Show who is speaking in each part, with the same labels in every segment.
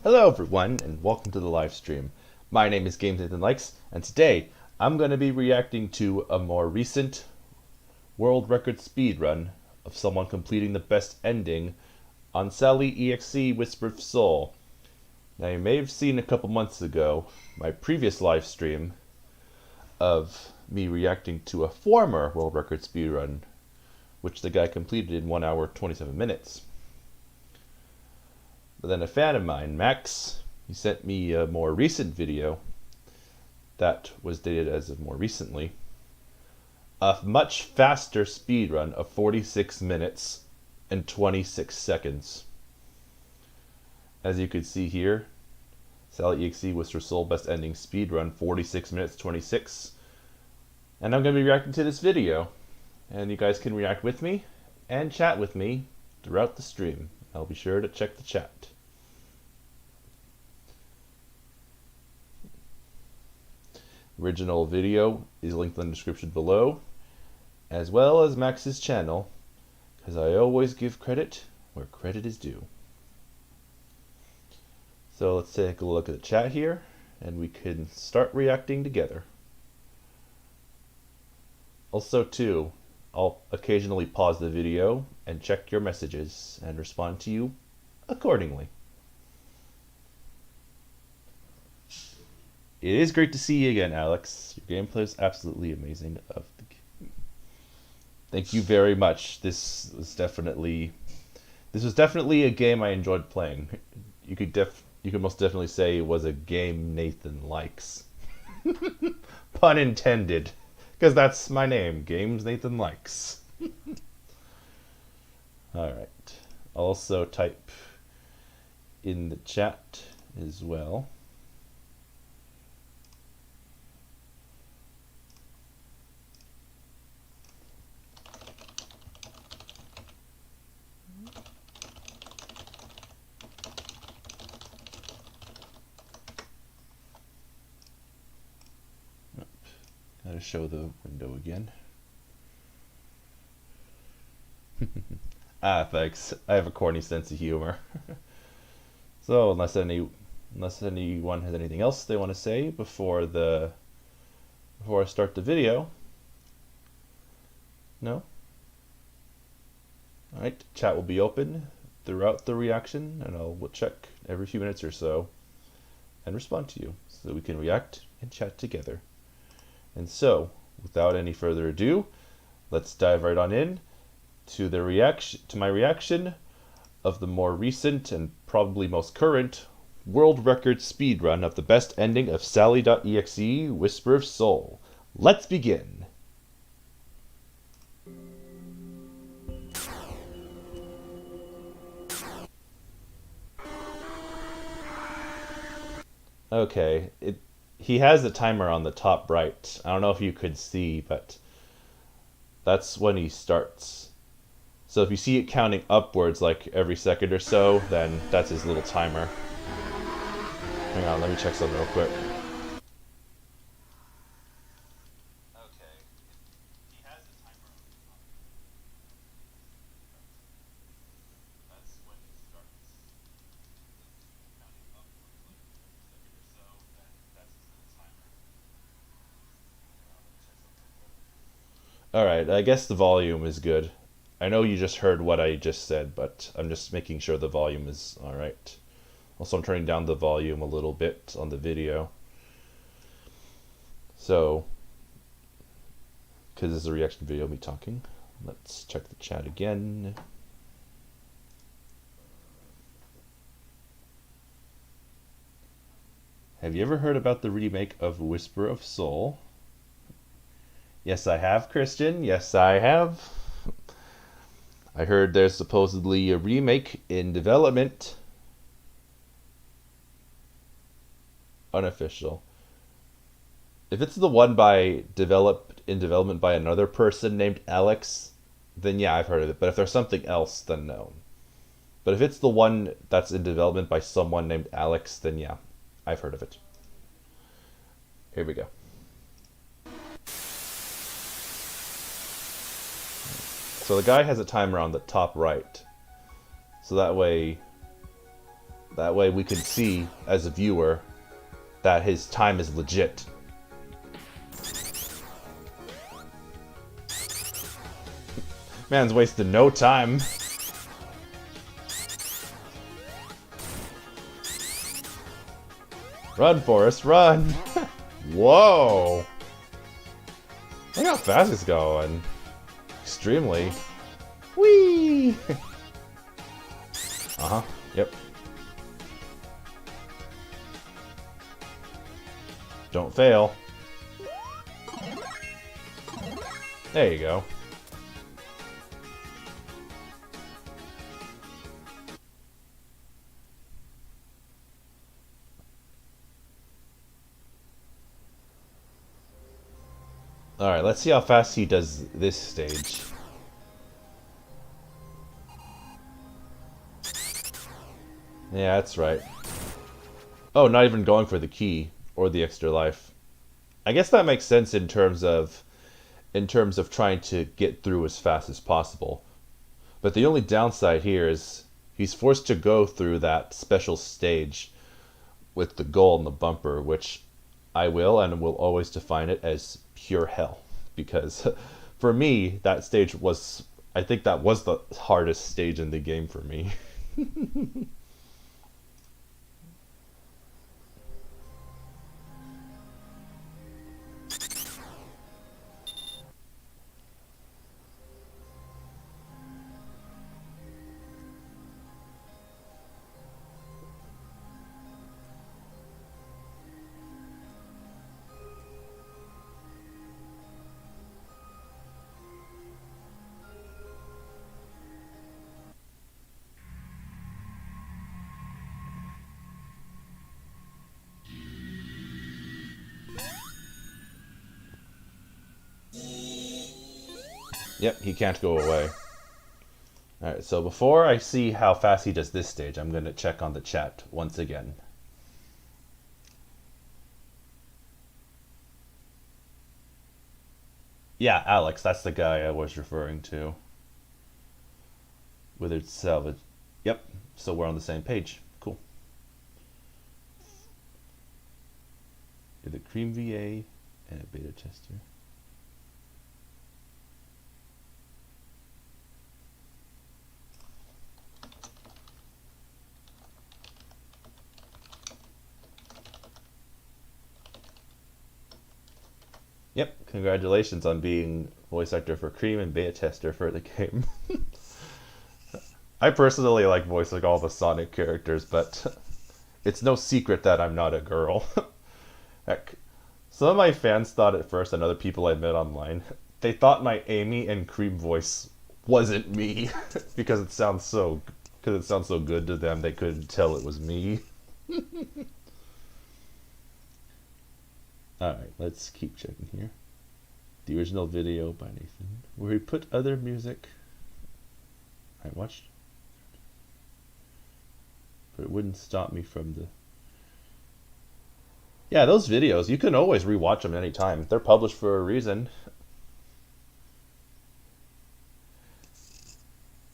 Speaker 1: Hello everyone, and welcome to the live stream. My name is Games and today I'm going to be reacting to a more recent world record speedrun of someone completing the best ending on Sally.exe Whisper of Soul. Now you may have seen a couple months ago my previous live stream of me reacting to a former world record speedrun, which the guy completed in 1 hour 27 minutes. But then a fan of mine, Max, he sent me a more recent video that was dated as of more recently. A much faster speedrun of 46 minutes and 26 seconds. As you can see here, Sally.exe Whisper of Soul best ending speedrun 46 minutes 26. And I'm going to be reacting to this video. And you guys can react with me and chat with me throughout the stream. I'll be sure to check the chat. Original video is linked in the description below, as well as Max's channel, because I always give credit where credit is due. So let's take a look at the chat here, and we can start reacting together. Also too, I'll occasionally pause the video and check your messages and respond to you accordingly. It is great to see you again, Alex. Your gameplay is absolutely amazing. Thank you very much. This was definitely a game I enjoyed playing. You could most definitely say it was a game Nathan likes. Pun intended, because that's my name, Games Nathan Likes. Alright. Also type in the chat as well. Gotta show the window again. Thanks. I have a corny sense of humor. So unless anyone has anything else they want to say before I start the video. No? Alright, chat will be open throughout the reaction, and I'll check every few minutes or so and respond to you so that we can react and chat together. And so, without any further ado, let's dive right on in to my reaction of the more recent and probably most current world record speedrun of the best ending of Sally.exe Whisper of Soul. Let's begin. Okay, he has a timer on the top right. I don't know if you could see, but that's when he starts. So if you see it counting upwards like every second or so, then that's his little timer. Hang on, let me check something real quick. Okay. He has a timer on the top. That's when he starts. Counting upwards like every second or so, then that's his little timer. Alright, I guess the volume is good. I know you just heard what I just said, but I'm just making sure the volume is alright. Also, I'm turning down the volume a little bit on the video. So, because this is a reaction video of me talking, let's check the chat again. Have you ever heard about the remake of Whisper of Soul? Yes, I have, Christian. Yes, I have. I heard there's supposedly a remake in development. Unofficial. If it's the one in development by another person named Alex, then yeah, I've heard of it. But if there's something else, then no. But if it's the one that's in development by someone named Alex, then yeah, I've heard of it. Here we go. So the guy has a timer on the top right. So that way That way we can see, as a viewer, that his time is legit. Man's wasted no time. Run, Forrest, run! Whoa! Look how fast he's going. Extremely. Whee! Uh-huh, yep. Don't fail. There you go. Alright, let's see how fast he does this stage. Yeah, that's right. Oh, not even going for the key or the extra life. I guess that makes sense in terms of trying to get through as fast as possible. But the only downside here is he's forced to go through that special stage with the goal and the bumper, which I will and will always define it as pure hell. Because for me, that stage was, I think that was the hardest stage in the game for me. Yep, he can't go away. Alright, so before I see how fast he does this stage, I'm going to check on the chat once again. Yeah, Alex, that's the guy I was referring to. Withered Salvage. Yep, so we're on the same page. Cool. The Cream VA and a beta tester. Yep, congratulations on being voice actor for Cream and beta tester for the game. I personally like voicing all the Sonic characters, but it's no secret that I'm not a girl. Heck, some of my fans thought at first, and other people I met online, they thought my Amy and Cream voice wasn't me because it sounds so good to them they couldn't tell it was me. Alright, let's keep checking here. The original video by Nathan, where he put other music I watched, but it wouldn't stop me from the... Yeah, those videos, you can always rewatch them anytime. They're published for a reason.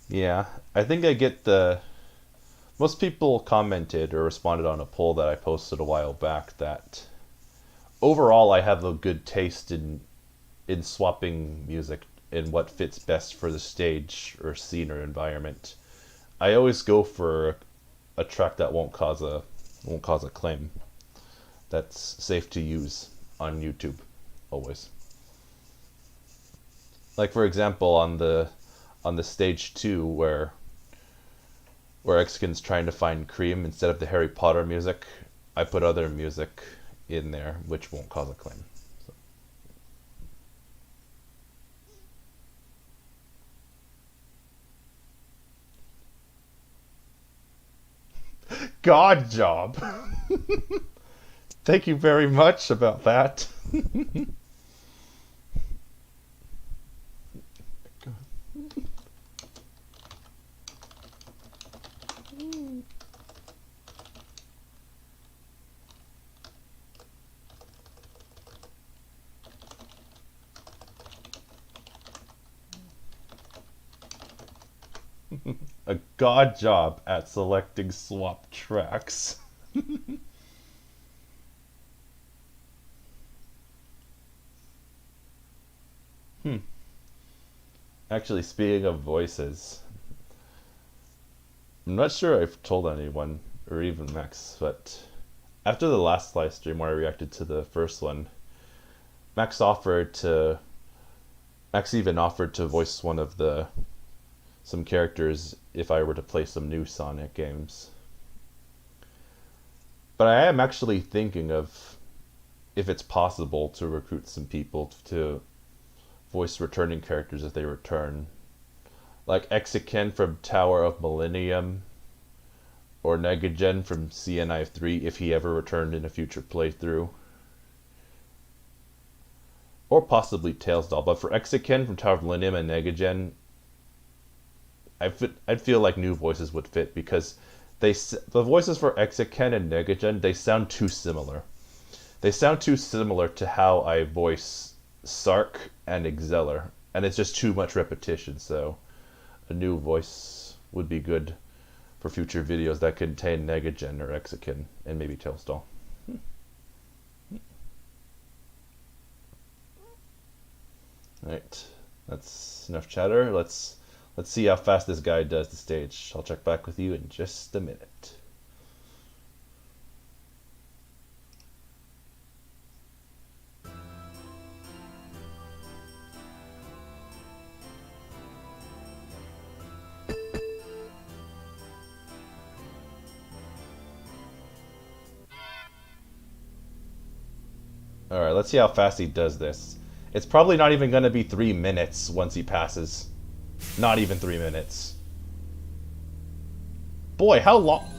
Speaker 1: Yeah, I think I get the... Most people commented or responded on a poll that I posted a while back that overall I have a good taste in swapping music in what fits best for the stage or scene or environment. I always go for a track that won't cause a claim. That's safe to use on YouTube, always. Like for example, on the stage 2 where Xkin's trying to find Cream, instead of the Harry Potter music, I put other music in there which won't cause a claim. God job. Thank you very much about that. A god job at selecting swap tracks. Actually, speaking of voices, I'm not sure I've told anyone, or even Max, but after the last live stream where I reacted to the first one, Max even offered to voice one of some characters if I were to play some new Sonic games. But I am actually thinking of if it's possible to recruit some people to voice returning characters if they return. Like Ken from Tower of Millennium, or Negagen from CNI 3 if he ever returned in a future playthrough. Or possibly Tails Doll, but for Ken from Tower of Millennium and Negagen, I'd feel like new voices would fit because the voices for Ken and Negagen, they sound too similar. They sound too similar to how I voice Sark and Exceller, and it's just too much repetition, so a new voice would be good for future videos that contain Negagen or Ken and maybe Tails Doll. Alright, that's enough chatter. Let's see how fast this guy does the stage. I'll check back with you in just a minute. Alright, let's see how fast he does this. It's probably not even going to be 3 minutes once he passes. Not even 3 minutes. Boy, how long...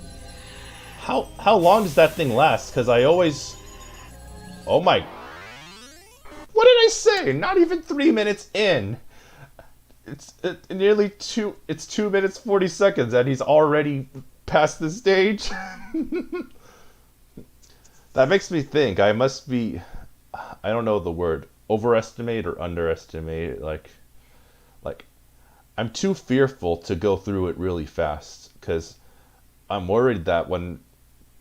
Speaker 1: How long does that thing last? Because I always... Oh my... What did I say? Not even 3 minutes in. It's nearly 2 minutes 40 seconds and he's already past the stage. That makes me think I must be... I don't know the word. Overestimate or underestimate, like I'm too fearful to go through it really fast because I'm worried that when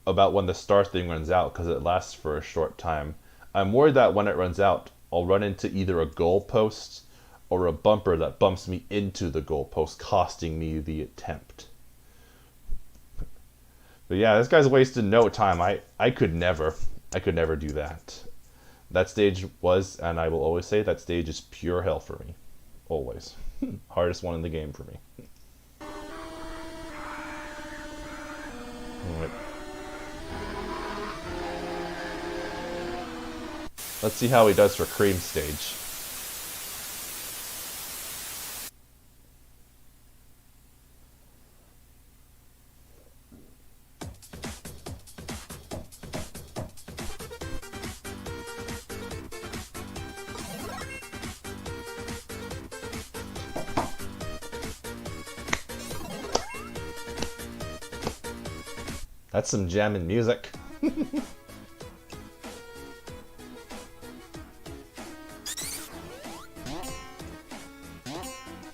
Speaker 1: the star thing runs out, because it lasts for a short time, I'm worried that when it runs out I'll run into either a goalpost or a bumper that bumps me into the goalpost, costing me the attempt. But yeah, this guy's wasted no time. I could never do that. That stage was, and I will always say, that stage is pure hell for me. Always. Hardest one in the game for me. Alright. Let's see how he does for Cream stage. That's some jammin' music.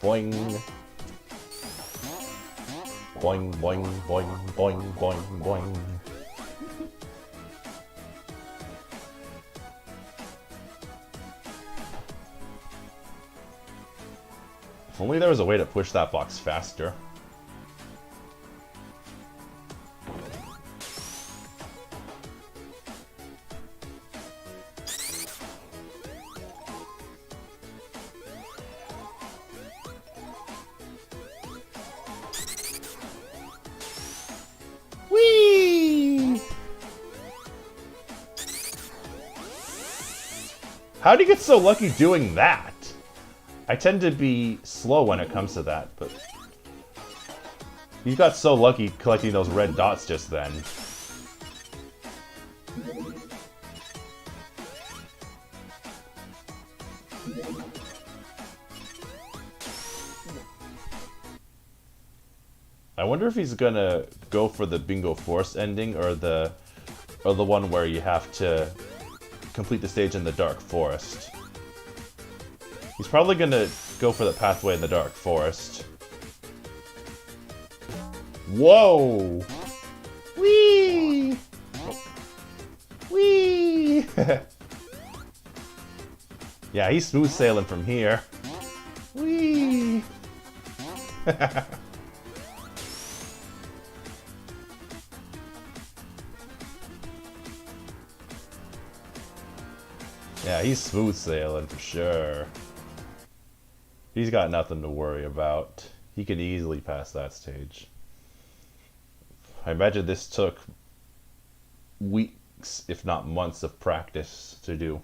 Speaker 1: Boing. Boing, boing, boing, boing, boing, boing. If only there was a way to push that box faster. How do you get so lucky doing that? I tend to be slow when it comes to that, but... You got so lucky collecting those red dots just then. I wonder if he's gonna go for the Bingo Force ending or the one where you have to complete the stage in the Dark Forest. He's probably gonna go for the pathway in the Dark Forest. Whoa! Whee! Whee! Yeah, he's smooth sailing from here. Whee! Yeah, he's smooth sailing for sure. He's got nothing to worry about. He can easily pass that stage. I imagine this took weeks, if not months, of practice to do.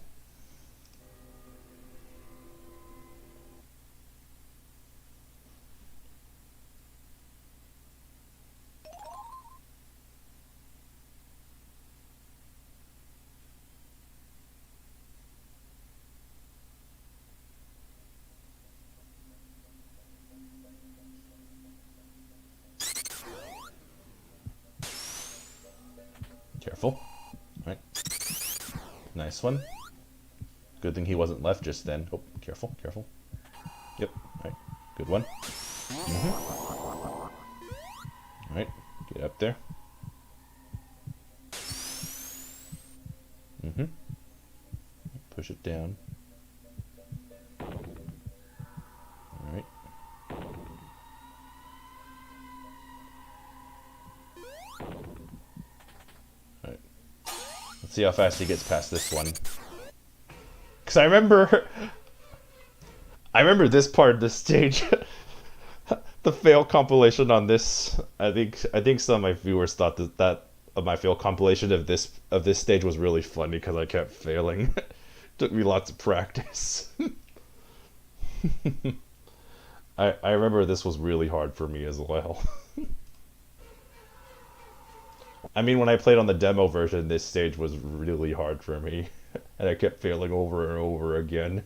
Speaker 1: Careful. Alright. Nice one. Good thing he wasn't left just then. Oh, careful, careful. Yep. Alright. Good one. Alright. Get up there. Push it down. Alright. Alright. Let's see how fast he gets past this one. Because I remember this part of this stage. The fail compilation on this. I think some of my viewers thought that my fail compilation of this stage was really funny because I kept failing. Took me lots of practice. I remember this was really hard for me as well. I mean, when I played on the demo version, this stage was really hard for me, and I kept failing over and over again.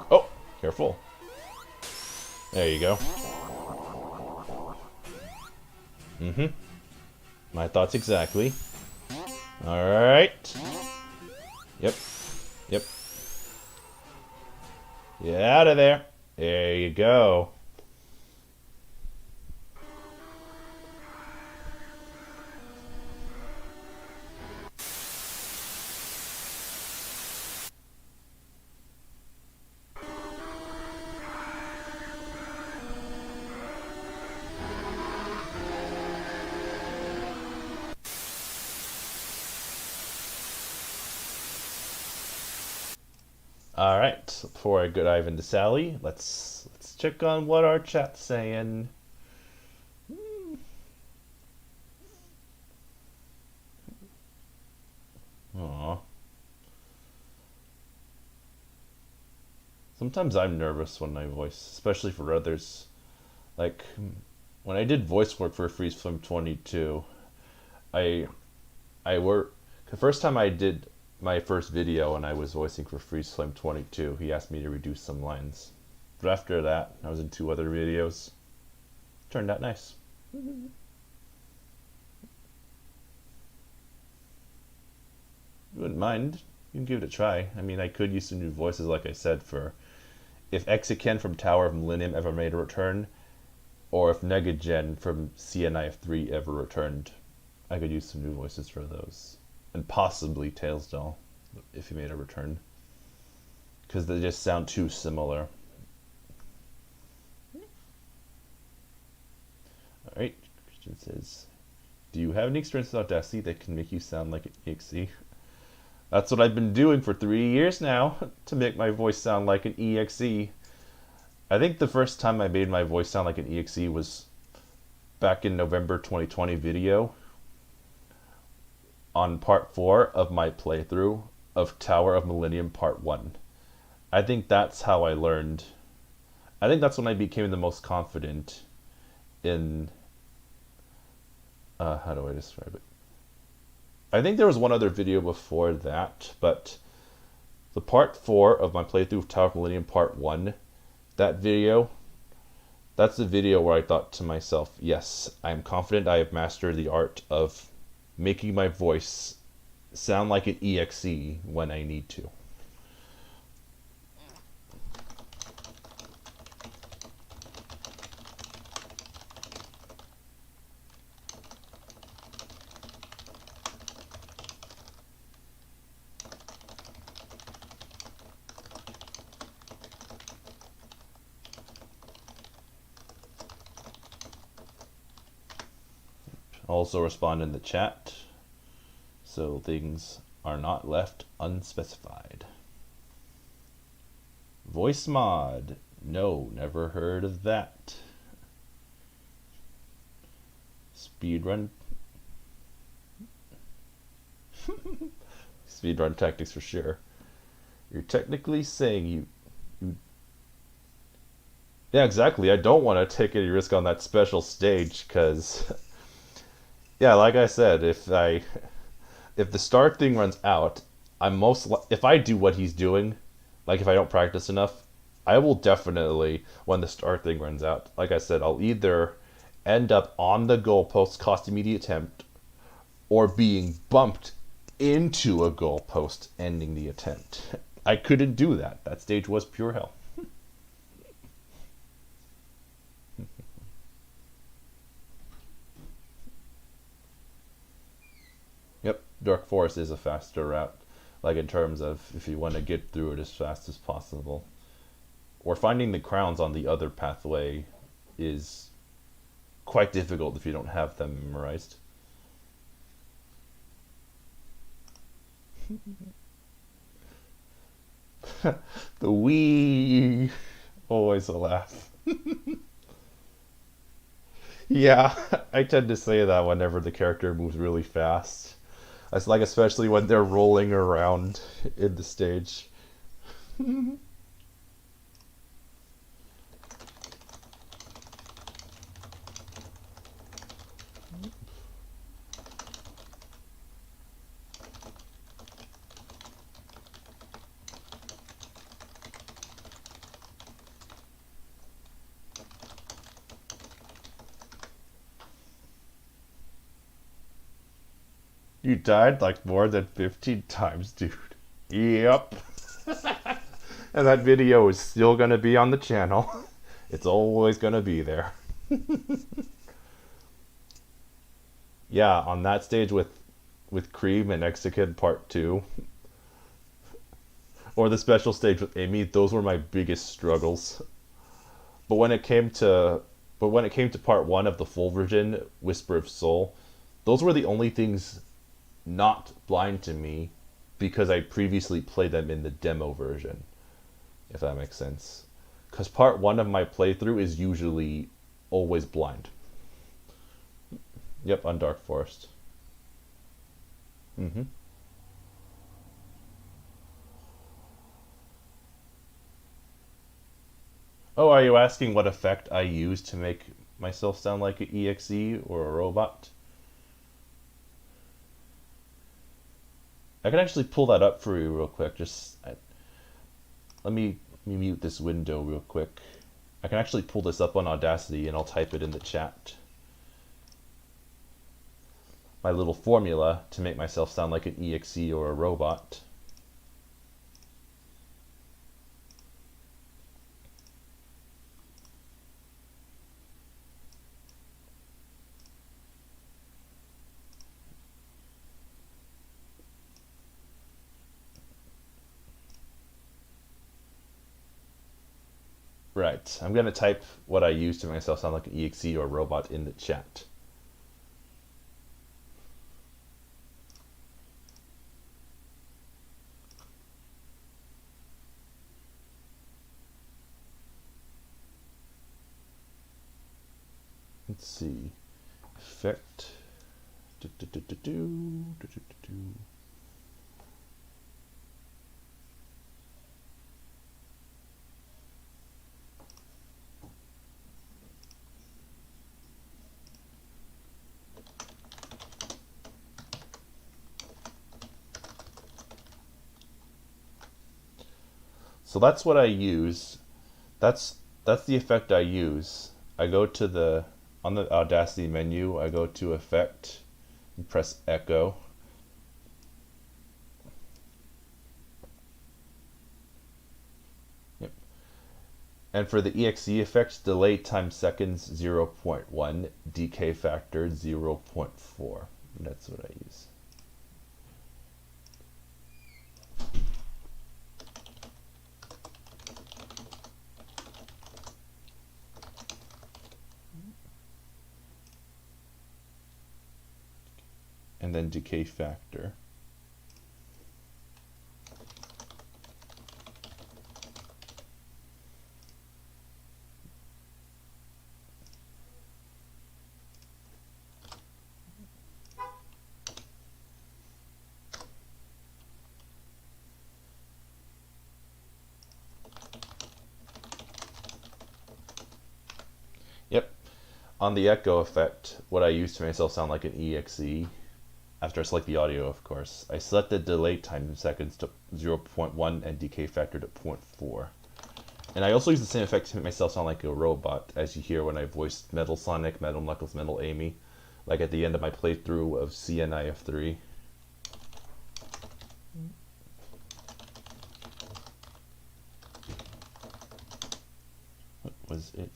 Speaker 1: Oh, careful. There you go. My thoughts exactly. Alright. Yep. Yep. Get out of there. There you go. All right, before I dive into Sally, let's check on what our chat's saying. Aw. Sometimes I'm nervous when I voice, especially for others. Like when I did voice work for Freeze Flame 22, I the first time I did my first video and I was voicing for Freeze Flame 22, he asked me to reduce some lines. But after that, I was in 2 other videos. Turned out nice. You wouldn't mind. You can give it a try. I mean, I could use some new voices, like I said, for if Exiken from Tower of Millennium ever made a return, or if Negagen from CNIF3 ever returned. I could use some new voices for those. And possibly Tailsdoll, if he made a return. Because they just sound too similar. Alright, Christian says, do you have any experience with Audacity that can make you sound like an EXE? That's what I've been doing for 3 years now, to make my voice sound like an EXE. I think the first time I made my voice sound like an EXE was back in November 2020 video on part 4 of my playthrough of Tower of Millennium part 1. I think that's how I learned. I think that's when I became the most confident in how do I describe it? I think there was one other video before that, but the part 4 of my playthrough of Tower of Millennium part 1, that video, that's the video where I thought to myself, yes, I am confident I have mastered the art of making my voice sound like an EXE when I need to. Also respond in the chat so things are not left unspecified. Voice mod. No, never heard of that. Speedrun. Speedrun tactics for sure. You're technically saying you. Yeah, exactly. I don't want to take any risk on that special stage because, yeah, like I said, if the start thing runs out, if I do what he's doing, like if I don't practice enough, I will definitely, when the start thing runs out, like I said, I'll either end up on the goalpost costing me the attempt, or being bumped into a goalpost ending the attempt. I couldn't do that. That stage was pure hell. Yep, Dark Forest is a faster route, like in terms of if you want to get through it as fast as possible. Or finding the crowns on the other pathway is quite difficult if you don't have them memorized. The wee, always a laugh. Yeah, I tend to say that whenever the character moves really fast. It's like especially when they're rolling around in the stage. You died like more than 15 times, dude. Yep. And that video is still gonna be on the channel. It's always gonna be there. Yeah, on that stage with Cream and Exekid Part 2, or the special stage with Amy, those were my biggest struggles. But when it came to part 1 of the full version, Whisper of Soul, those were the only things not blind to me because I previously played them in the demo version, if that makes sense. Because part 1 of my playthrough is usually always blind. Yep, on Dark Forest. Mm-hmm. Oh, are you asking what effect I use to make myself sound like an EXE or a robot? I can actually pull that up for you real quick. Let me mute this window real quick. I can actually pull this up on Audacity and I'll type it in the chat. My little formula to make myself sound like an EXE or a robot. Right, I'm gonna type what I use to make myself sound like an EXE or a robot in the chat. Let's see. Effect. So that's what I use. That's the effect I use. I go to on the Audacity menu, I go to Effect and press Echo. And for the exe effect, delay time seconds 0.1, decay factor 0.4. That's what I use. And then decay factor. Yep. On the echo effect, what I use to make myself sound like an EXE, after I select the audio, of course, I select the delay time in seconds to 0.1 and decay factor to 0.4. And I also use the same effect to make myself sound like a robot, as you hear when I voiced Metal Sonic, Metal Knuckles, Metal Amy, like at the end of my playthrough of CNIF3. What was it?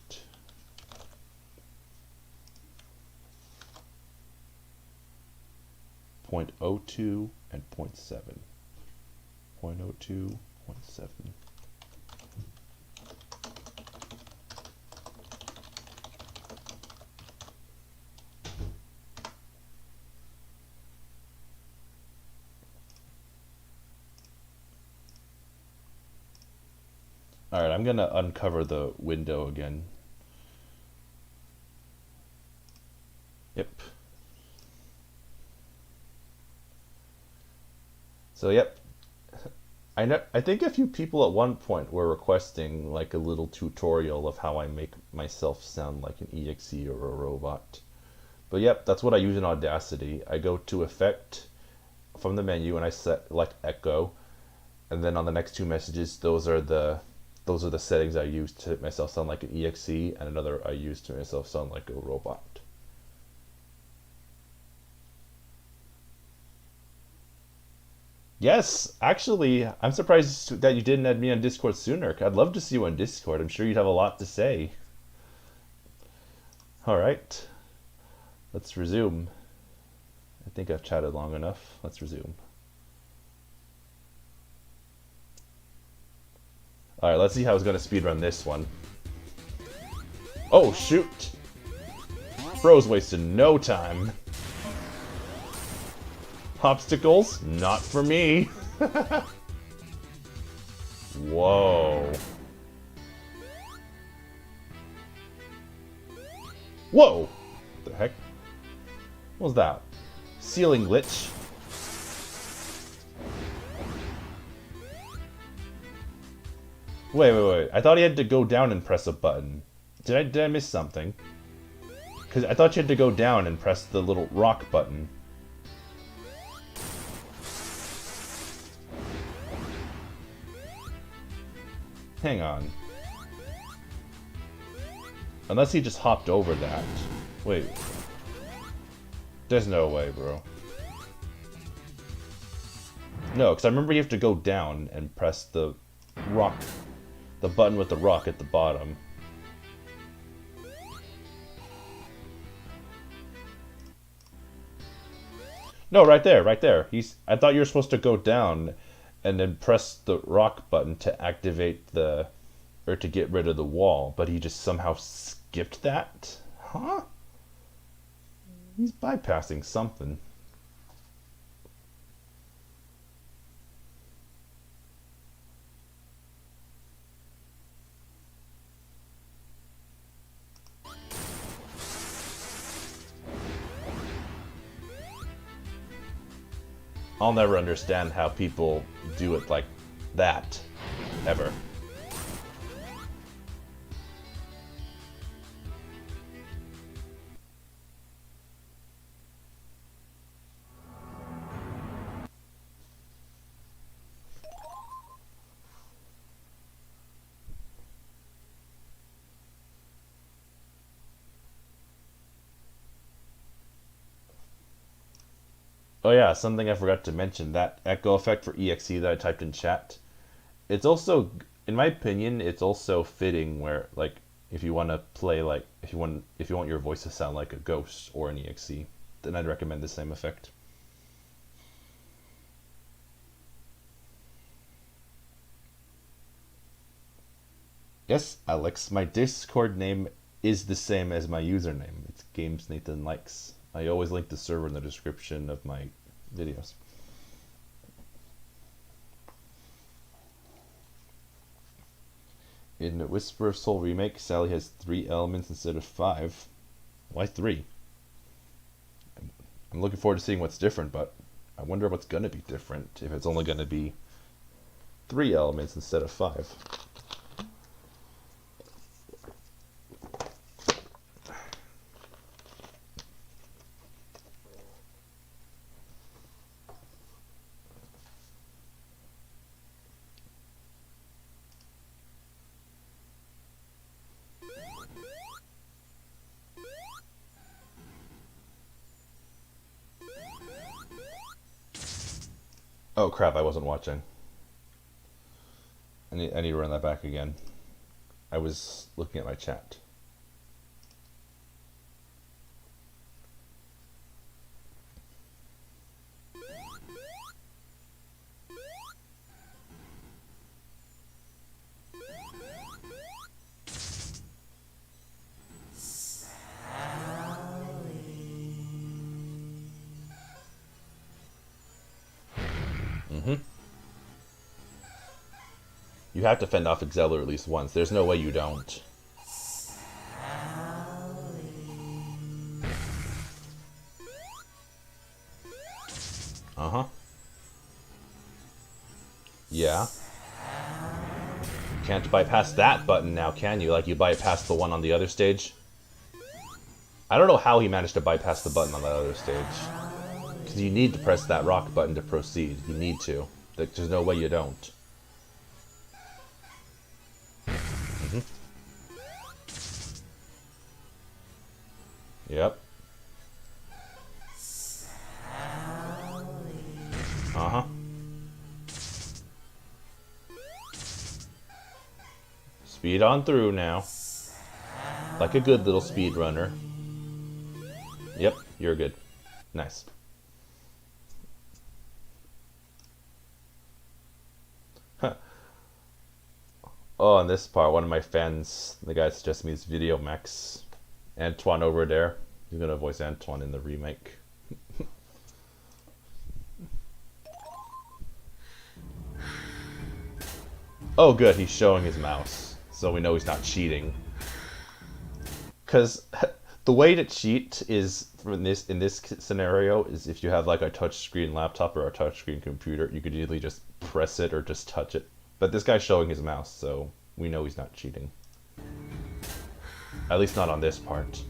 Speaker 1: 0.02 and 0.7. 0.02, 0.7. Alright, I'm gonna uncover the window again. Yep. So yep, I think a few people at one point were requesting like a little tutorial of how I make myself sound like an EXE or a robot. But yep, that's what I use in Audacity. I go to Effect from the menu and I select Echo, and then on the next two messages, those are the settings I use to make myself sound like an EXE, and another I use to make myself sound like a robot. Yes, actually, I'm surprised that you didn't add me on Discord sooner. I'd love to see you on Discord. I'm sure you'd have a lot to say. All right, let's resume. I think I've chatted long enough. Let's resume. All right, let's see how it's going to speedrun this one. Oh, shoot. Bro's wasted no time. Obstacles? Not for me. Whoa. Whoa! What the heck? What was that? Ceiling glitch? Wait. I thought he had to go down and press a button. Did I miss something? Because I thought you had to go down and press the little rock button. Hang on. Unless he just hopped over that. Wait. There's no way, bro. No, because I remember you have to go down and press the rock, the button with the rock at the bottom. No, right there. I thought you were supposed to go down and then press the rock button to activate or to get rid of the wall, but he just somehow skipped that? Huh? He's bypassing something. I'll never understand how people do it like that, ever. Oh yeah, something I forgot to mention, that echo effect for EXE that I typed in chat. It's also in my opinion, it's also fitting where like if you want to play like if you want your voice to sound like a ghost or an exe, then I'd recommend the same effect. Yes, Alex, my Discord name is the same as my username. It's Games Nathan Likes. I always link the server in the description of my videos. In the Whisper of Soul remake, Sally has 3 elements instead of 5. Why 3? I'm looking forward to seeing what's different, but I wonder what's going to be different if it's only going to be 3 elements instead of 5. Oh crap, I wasn't watching. I need to run that back again. I was looking at my chat. Mm-hmm. You have to fend off Exceller at least once. There's no way you don't. Uh-huh. Yeah. You can't bypass that button now, can you? Like you bypassed the one on the other stage? I don't know how he managed to bypass the button on that other stage. Because you need to press that rock button to proceed. You need to. There's no way you don't. Mm-hmm. Yep. Uh-huh. Speed on through now. Like a good little speedrunner. Yep, you're good. Nice. Huh. Oh, on this part, one of my fans, the guy suggested me this video, Max. Antoine over there. He's gonna voice Antoine in the remake. Oh good, he's showing his mouse. So we know he's not cheating. Because the way to cheat is in this scenario is if you have like a touchscreen laptop or a touchscreen computer, you could easily just press it or just touch it. But this guy's showing his mouse, so we know he's not cheating. At least not on this part.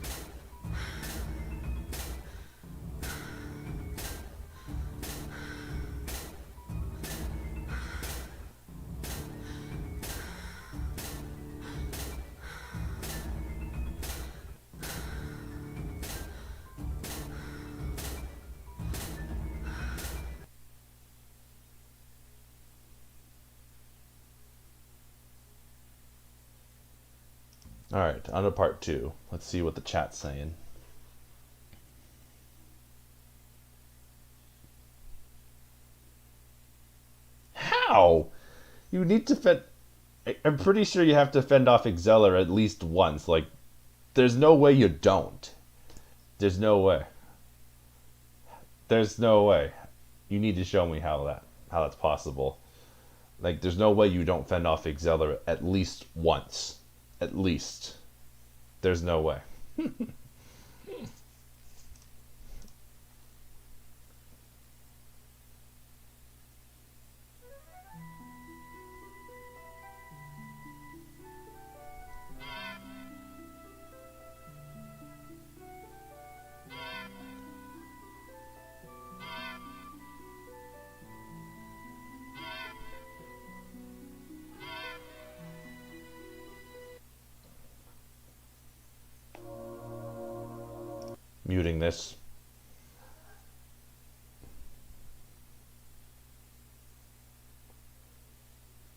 Speaker 1: Alright, on to part 2. Let's see what the chat's saying. How? You need to fend... I'm pretty sure you have to fend off Exceller at least once. Like, there's no way you don't. There's no way. There's no way. You need to show me how that's possible. Like, there's no way you don't fend off Exceller at least once. At least. There's no way. Muting this.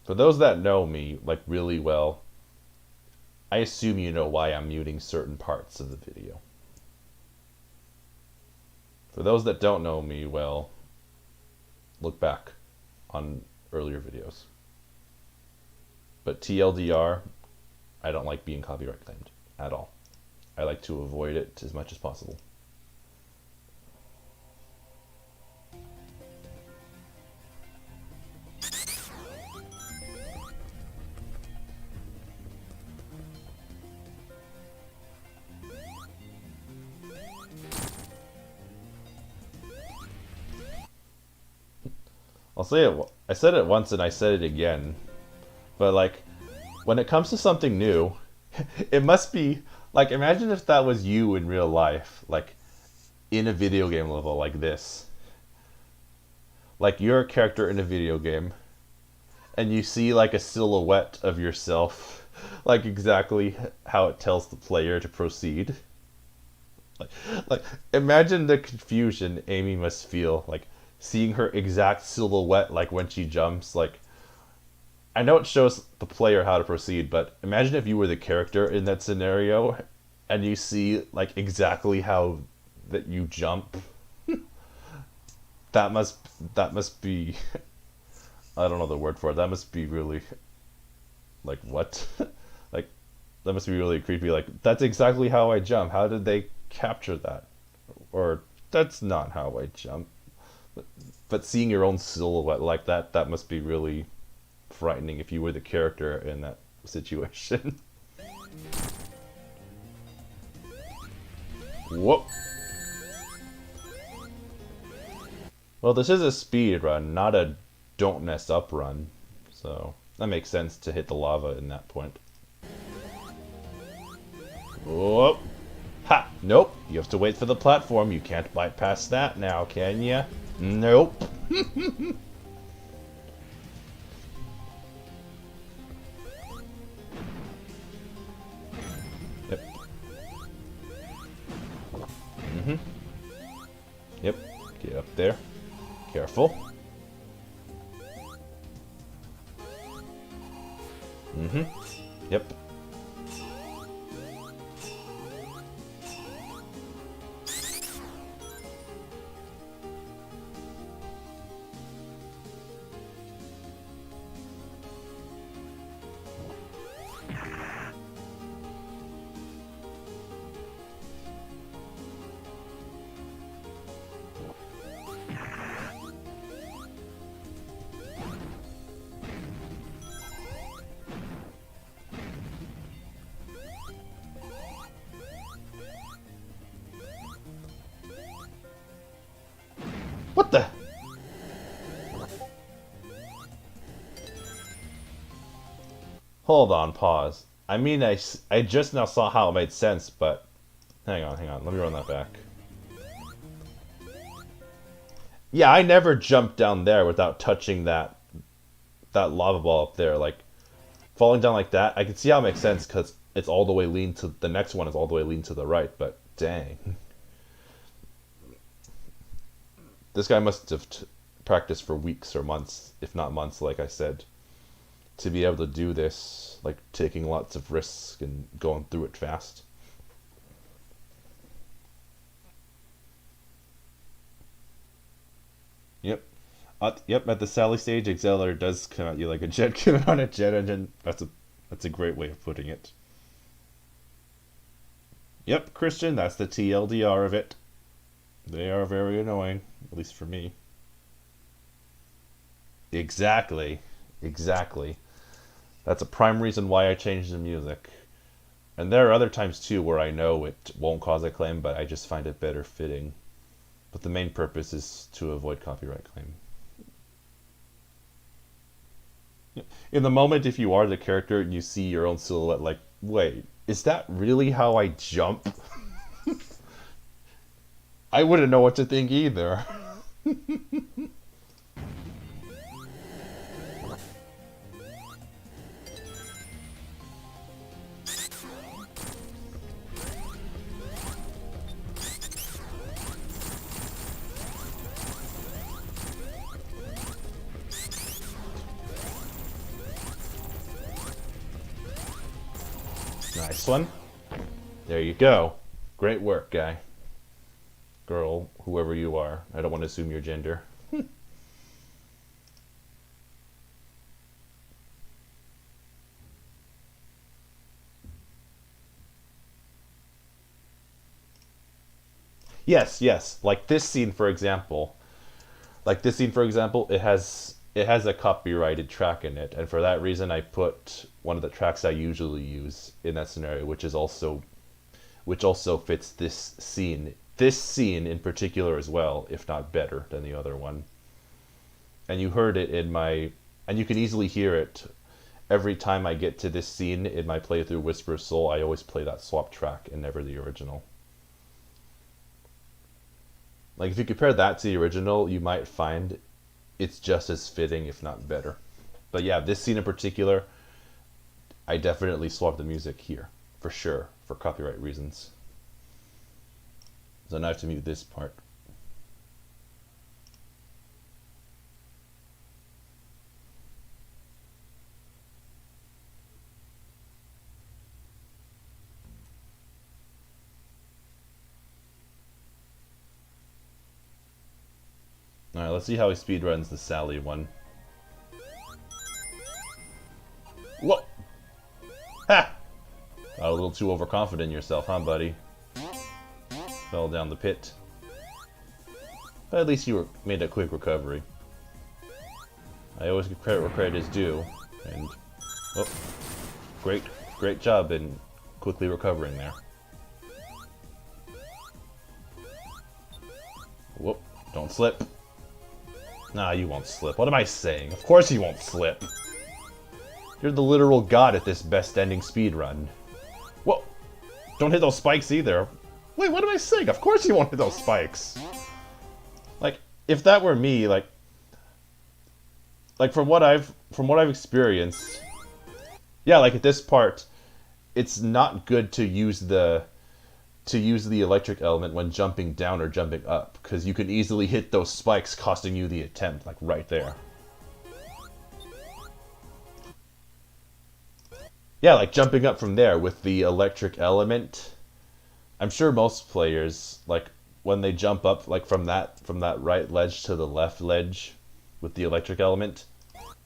Speaker 1: For those that know me, like, really well, I assume you know why I'm muting certain parts of the video. For those that don't know me well, look back on earlier videos. But TLDR, I don't like being copyright claimed at all. I like to avoid it as much as possible. I'll say it. I said it once and I said it again. But like, when it comes to something new, it must be like, imagine if that was you in real life, like in a video game level like this. Like you're a character in a video game and you see like a silhouette of yourself, like exactly how it tells the player to proceed. Like imagine the confusion Amy must feel, like seeing her exact silhouette, like when she jumps. Like, I know it shows the player how to proceed, but imagine if you were the character in that scenario and you see like exactly how that you jump. that must be I don't know the word for it. That must be really like what? Like that must be really creepy. Like that's exactly how I jump. How did they capture that? Or that's not how I jump. But seeing your own silhouette like that, that must be really frightening if you were the character in that situation. Whoop. Well, this is a speed run, not a don't mess up run. So that makes sense to hit the lava in that point. Whoop. Ha! Nope. You have to wait for the platform. You can't bypass that now, can ya? Nope. Yep. Yep. Get up there. Careful. Yep. What the? Hold on, pause. I mean, I just now saw how it made sense, but... hang on. Let me run that back. Yeah, I never jumped down there without touching that lava ball up there. Like, falling down like that, I can see how it makes sense, because it's all the way lean to... the next one is all the way lean to the right, but dang. This guy must have practiced for weeks or months, if not months, like I said, to be able to do this, like taking lots of risks and going through it fast. Yep. Yep, at the Sally stage, Accelerator does come at you like a jet coming on a jet engine. That's a great way of putting it. Yep, Christian, that's the TLDR of it. They are very annoying, at least for me. Exactly. That's a prime reason why I changed the music. And there are other times too where I know it won't cause a claim, but I just find it better fitting. But the main purpose is to avoid copyright claim. In the moment, if you are the character and you see your own silhouette, like, wait, is that really how I jump? I wouldn't know what to think either. Nice one. There you go. Great work, guy. Girl, whoever you are. I don't want to assume your gender. Yes. Like this scene, for example. It has a copyrighted track in it, and for that reason, I put one of the tracks I usually use in that scenario, which also fits this scene. This scene in particular as well, if not better than the other one. And you heard it and you can easily hear it every time I get to this scene in my playthrough Whisper of Soul. I always play that swap track and never the original. Like, if you compare that to the original, you might find it's just as fitting, if not better. But yeah, this scene in particular, I definitely swapped the music here, for sure, for copyright reasons. So now I have to mute this part. Alright, let's see how he speedruns the Sally one. Whoa! Ha! Got a little too overconfident in yourself, huh, buddy? Fell down the pit. But at least you made a quick recovery. I always give credit where credit is due, and... Oh, great job in quickly recovering there. Whoop, don't slip. Nah, you won't slip. What am I saying? Of course you won't slip. You're the literal god at this best ending speedrun. Whoa! Don't hit those spikes either. Wait, what am I saying? Of course you won't hit those spikes. Like, if that were me, like from what I've experienced, yeah, like at this part, it's not good to use the electric element when jumping down or jumping up, because you can easily hit those spikes, costing you the attempt, like right there. Yeah, like jumping up from there with the electric element. I'm sure most players, like when they jump up, like from that right ledge to the left ledge with the electric element,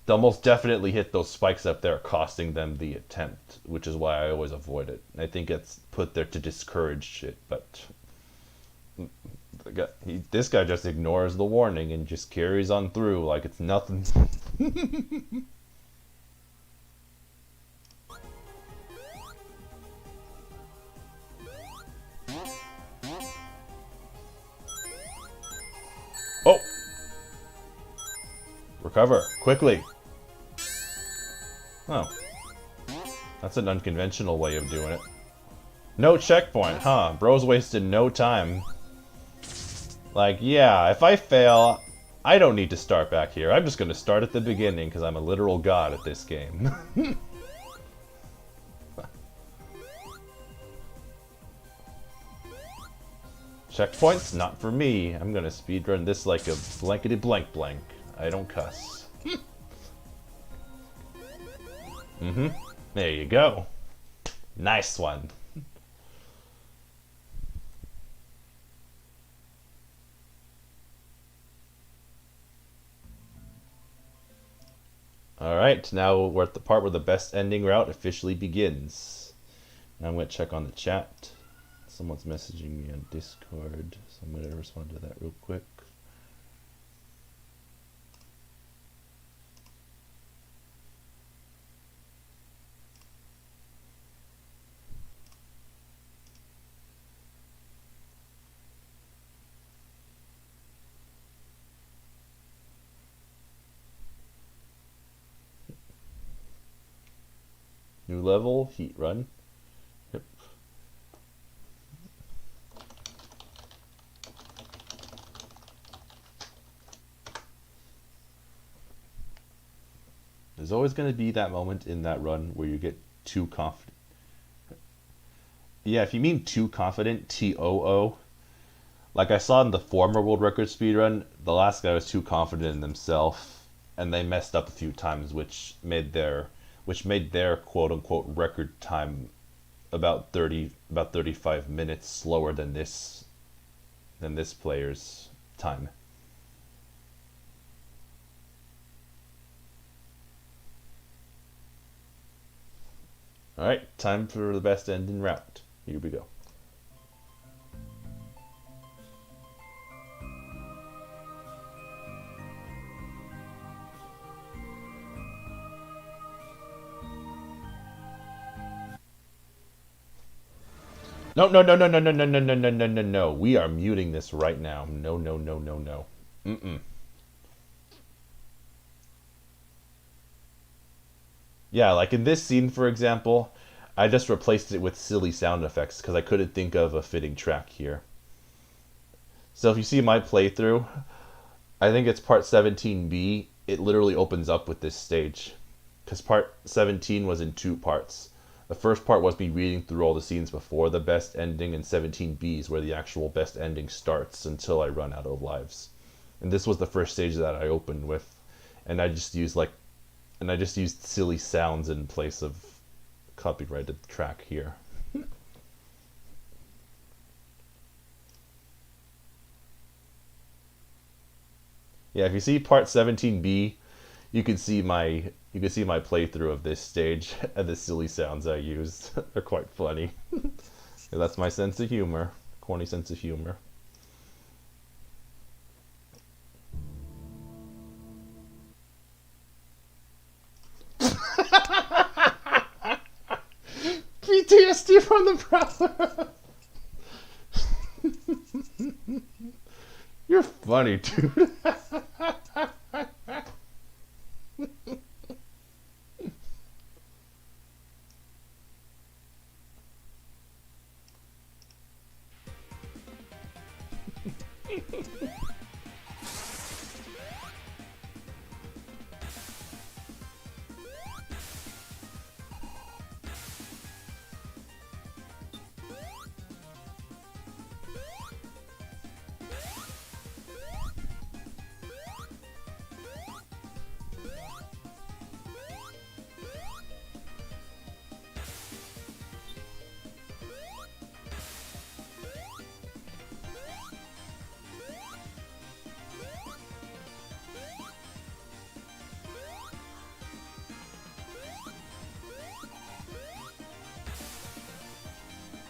Speaker 1: they'll most definitely hit those spikes up there, costing them the attempt, which is why I always avoid it. I think it's put there to discourage shit, but this guy just ignores the warning and just carries on through like it's nothing. Oh! Recover, quickly! Oh. That's an unconventional way of doing it. No checkpoint, huh? Bro's wasted no time. Like, yeah, if I fail, I don't need to start back here. I'm just gonna start at the beginning, because I'm a literal god at this game. Checkpoints? Not for me. I'm gonna speedrun this like a blankety blank blank. I don't cuss. Mm-hmm. There you go. Nice one. Alright, now we're at the part where the best ending route officially begins. Now I'm going to check on the chat. Someone's messaging me on Discord, so I'm going to respond to that real quick. New level, heat run. Yep. There's always going to be that moment in that run where you get too confident. Yeah, if you mean too confident, TOO. Like I saw in the former world record speedrun, the last guy was too confident in themselves, and they messed up a few times, which made their quote unquote record time about 35 minutes slower than this player's time. All right, time for the best ending route. Here we go. No, no, no, no, no, no, no, no, no, no, no, no, no. We are muting this right now. No, no, no, no, no. Mm-mm. Yeah, like in this scene, for example, I just replaced it with silly sound effects because I couldn't think of a fitting track here. So if you see my playthrough, I think it's part 17B. It literally opens up with this stage. Because part 17 was in two parts. The first part was me reading through all the scenes before the best ending, and 17B is where the actual best ending starts until I run out of lives. And this was the first stage that I opened with. And I just used silly sounds in place of copyrighted track here. Yeah, if you see part 17B, you can see my playthrough of this stage and the silly sounds I used. They're quite funny. That's my sense of humor, corny sense of humor. PTSD from the browser. You're funny, dude.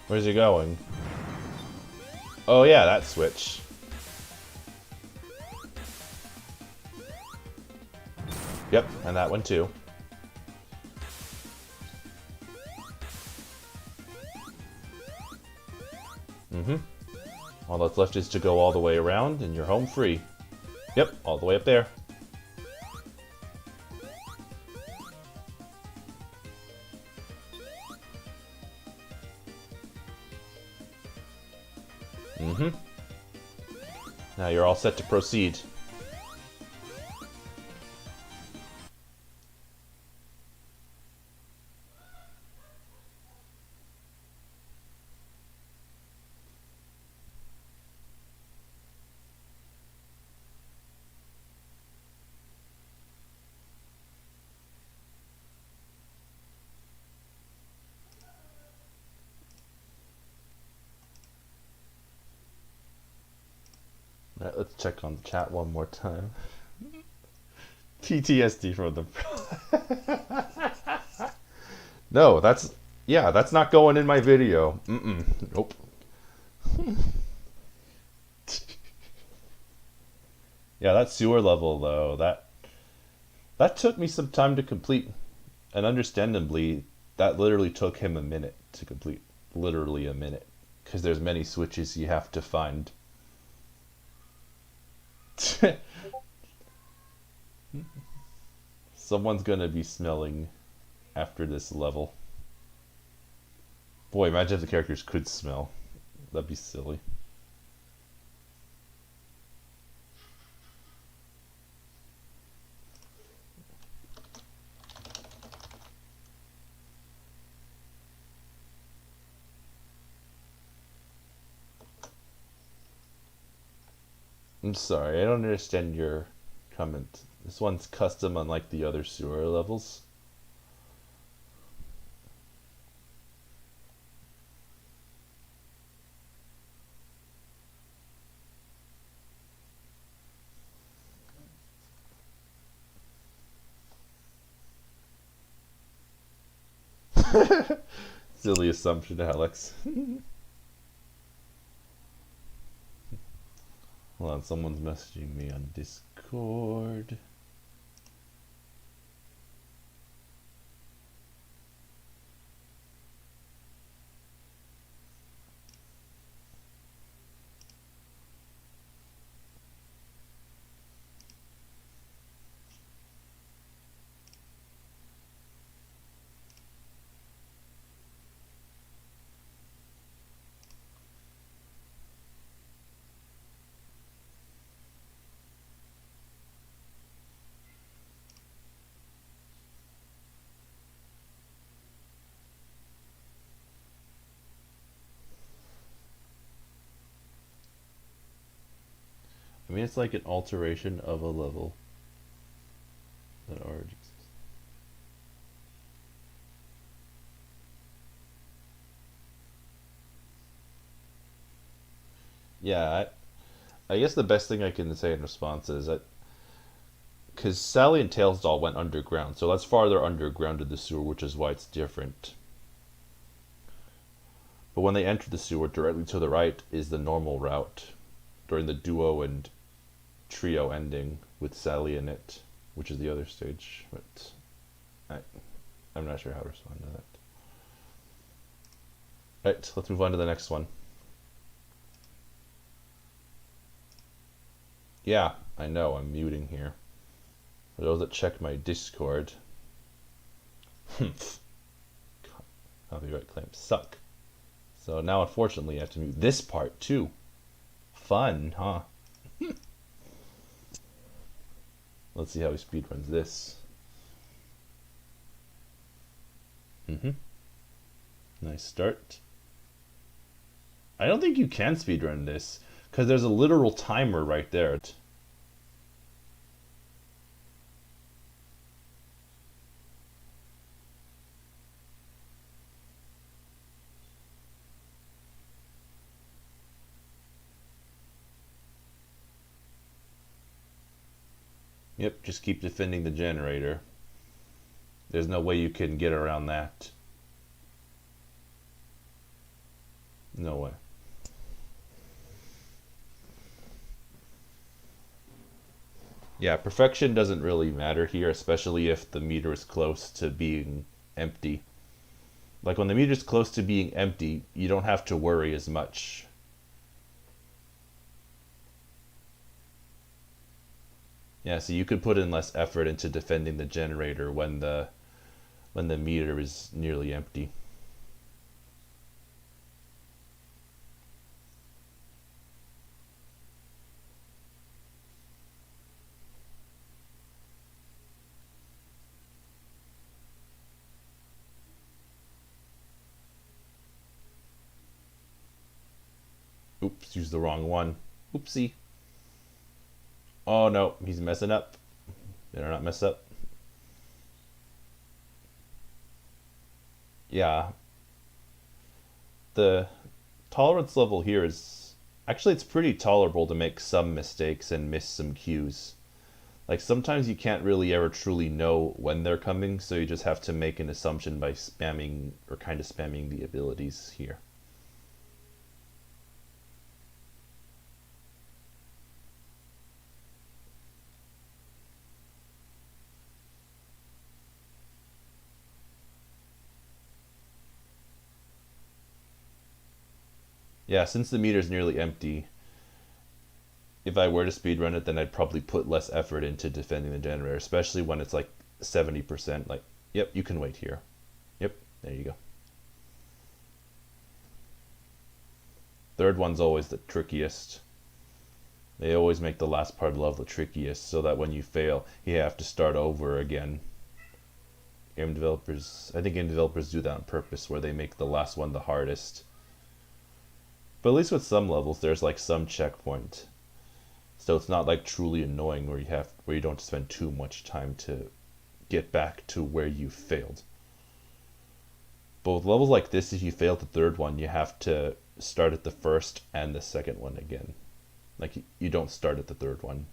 Speaker 1: Where's he going? Oh yeah, that switch. Yep, and that one too. Mm-hmm. All that's left is to go all the way around and you're home free. Yep, all the way up there. Mm-hmm. Now you're all set to proceed. Alright, let's check on the chat one more time. PTSD from the... No, that's not going in my video. Nope. Yeah, that sewer level though, that took me some time to complete. And understandably, that literally took him a minute to complete. Literally a minute. Because there's many switches you have to find. Someone's gonna be smelling after this level. Boy, imagine if the characters could smell. That'd be silly. I'm sorry, I don't understand your comment. This one's custom unlike the other sewer levels. Silly assumption, Alex. Hold on, someone's messaging me on Discord. I mean, it's like an alteration of a level that already exists. Yeah, I guess the best thing I can say in response is that because Sally and Tails doll went underground, so that's farther underground in the sewer, which is why it's different. But when they enter the sewer, directly to the right is the normal route during the duo and trio ending with Sally in it, which is the other stage. But I'm not sure how to respond to that. Right, let's move on to the next one. Yeah, I know, I'm muting here. For those that check my Discord, copyright claims suck. So now, unfortunately, I have to mute this part too. Fun, huh? Let's see how he speedruns this. Nice start. I don't think you can speedrun this, because there's a literal timer right there. Yep, just keep defending the generator. There's no way you can get around that. No way. Yeah, perfection doesn't really matter here, especially if the meter is close to being empty. Like when the meter's close to being empty, you don't have to worry as much. Yeah, so you could put in less effort into defending the generator when the meter is nearly empty. Oops, used the wrong one. Oopsie. Oh no, he's messing up. Better not mess up. Yeah. The tolerance level here is... Actually, it's pretty tolerable to make some mistakes and miss some cues. Like, sometimes you can't really ever truly know when they're coming, so you just have to make an assumption by spamming, or kind of spamming the abilities here. Yeah, since the meter's nearly empty, if I were to speedrun it, then I'd probably put less effort into defending the generator, especially when it's like 70%. Like, yep, you can wait here. Yep, there you go. Third one's always the trickiest. They always make the last part of the level the trickiest, so that when you fail, you have to start over again. I think game developers do that on purpose, where they make the last one the hardest. But at least with some levels, there's like some checkpoint. So it's not like truly annoying where you don't spend too much time to get back to where you failed. But with levels like this, if you fail the third one, you have to start at the first and the second one again. Like, you don't start at the third one.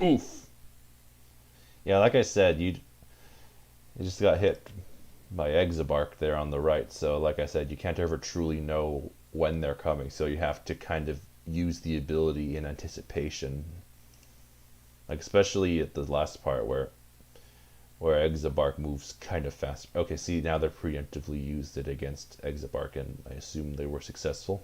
Speaker 1: Oof. Yeah, like I said, you just got hit by Exabark there on the right. So like I said, you can't ever truly know when they're coming. So you have to kind of use the ability in anticipation. Like especially at the last part where Exabark moves kind of fast. Okay, see now they're preemptively used it against Exabark, and I assume they were successful.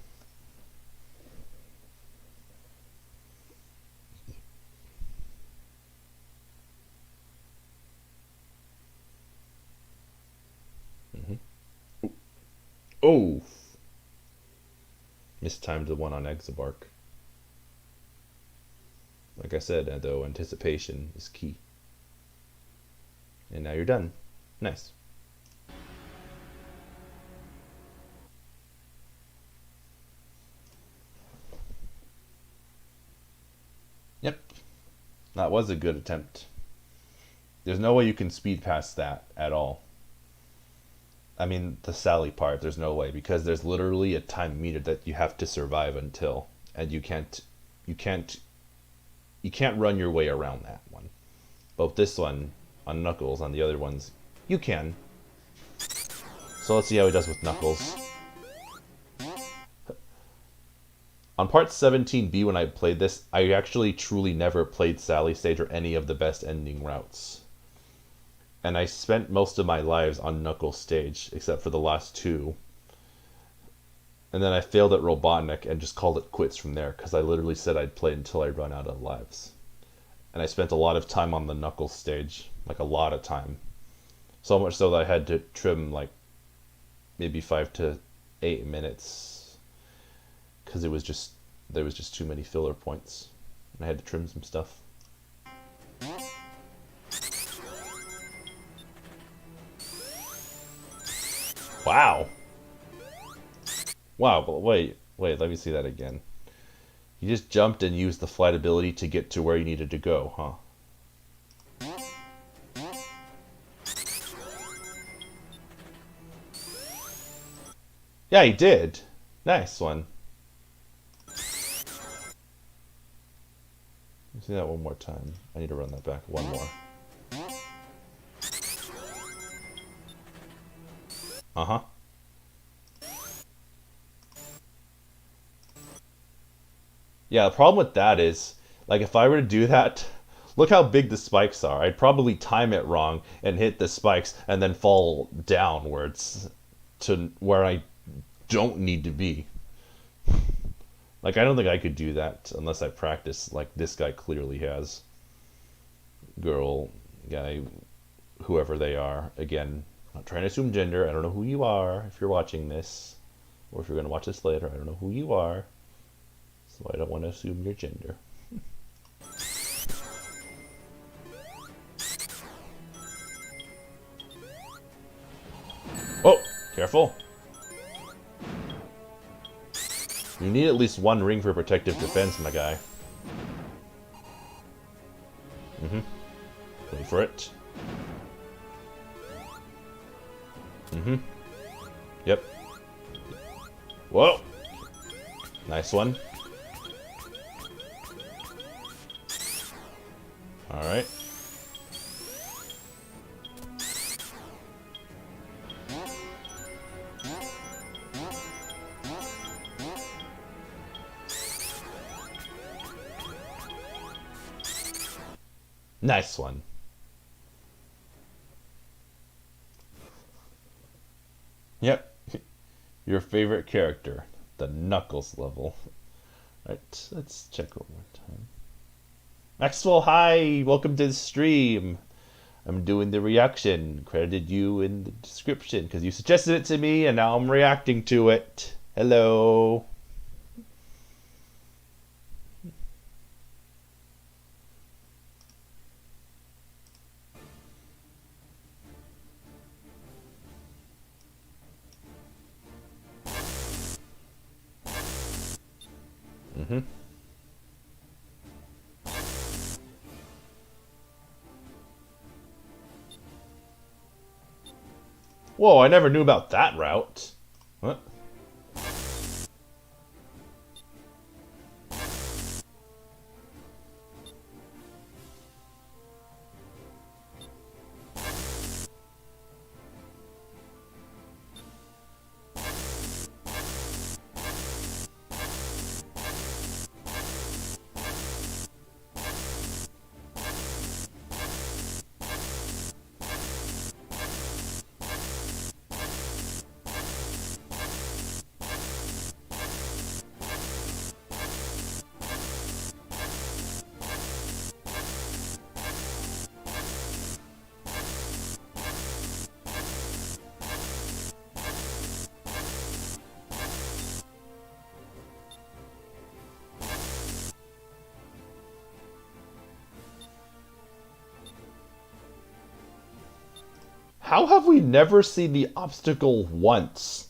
Speaker 1: Oh, mistimed the one on Exabark. Like I said, though, anticipation is key. And now you're done. Nice. Yep, that was a good attempt. There's no way you can speed past that at all. I mean, the Sally part, there's no way because there's literally a time meter that you have to survive until, and you can't run your way around that one. But this one, on Knuckles, on the other ones, you can. So let's see how he does with Knuckles. On part 17B, when I played this, I actually truly never played Sally stage or any of the best ending routes. And I spent most of my lives on Knuckles stage, except for the last two. And then I failed at Robotnik and just called it quits from there, because I literally said I'd play until I run out of lives. And I spent a lot of time on the Knuckles stage, like a lot of time. So much so that I had to trim like maybe 5 to 8 minutes, because there was just too many filler points, and I had to trim some stuff. Wow. Wow, but wait, let me see that again. You just jumped and used the flight ability to get to where you needed to go, huh? Yeah, he did. Nice one. Let's see that one more time. I need to run that back one more. Uh-huh. Yeah, the problem with that is, like, if I were to do that, look how big the spikes are. I'd probably time it wrong and hit the spikes and then fall downwards to where I don't need to be. Like, I don't think I could do that unless I practice like this guy clearly has. Girl, guy, whoever they are. Again, I'm not trying to assume gender. I don't know who you are if you're watching this. Or if you're going to watch this later, I don't know who you are. So I don't want to assume your gender. Oh, careful. You need at least one ring for protective defense, my guy. Wait for it. Yep. Whoa. Nice one. Alright. Nice one. Yep. Your favorite character. The Knuckles level. Right, let's check one more time. Maxwell, hi! Welcome to the stream. I'm doing the reaction. Credited you in the description because you suggested it to me and now I'm reacting to it. Hello. Whoa, I never knew about that route. What? How have we never seen the obstacle once?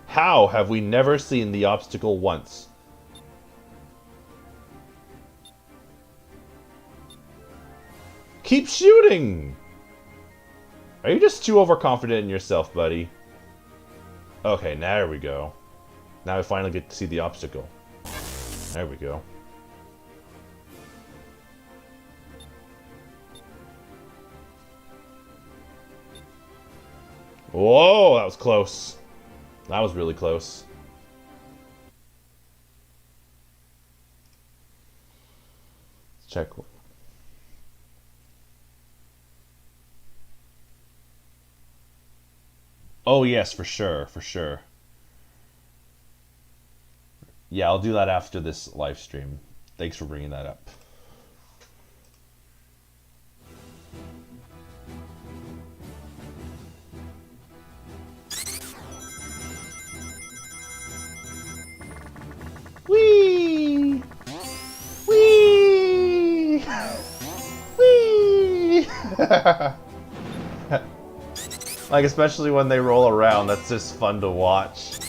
Speaker 1: How have we never seen the obstacle once? Keep shooting! Are you just too overconfident in yourself, buddy? Okay, now there we go. Now I finally get to see the obstacle. There we go. Whoa, that was close. That was really close. Let's check. Oh yes, for sure, for sure. Yeah, I'll do that after this live stream. Thanks for bringing that up. Whee! Whee! Whee! Like, especially when they roll around, that's just fun to watch.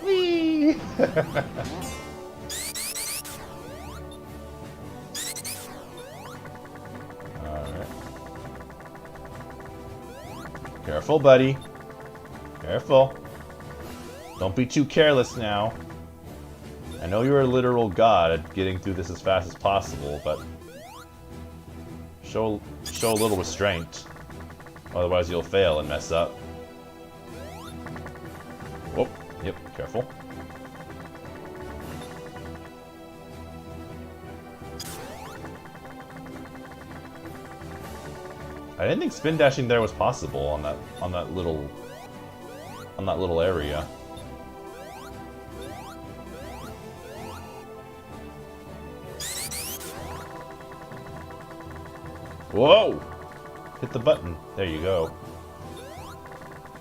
Speaker 1: Whee! Alright. Careful, buddy. Careful. Don't be too careless now. I know you're a literal god at getting through this as fast as possible, but show a little restraint. Otherwise you'll fail and mess up. Oh, yep, careful. I didn't think spin dashing there was possible on that little area. Whoa! Hit the button. There you go.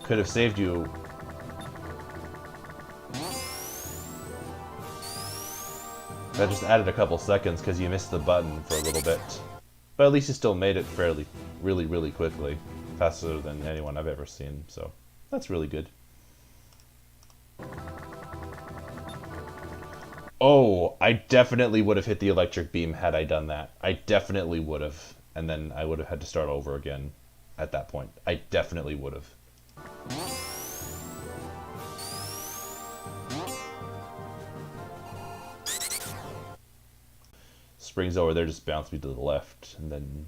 Speaker 1: Could have saved you. That just added a couple seconds because you missed the button for a little bit. But at least you still made it fairly, really quickly. Faster than anyone I've ever seen, so that's really good. Oh, I definitely would have hit the electric beam had I done that. I definitely would have. And then I would have had to start over again at that point. I definitely would have. Springs over there just bounce me to the left, and then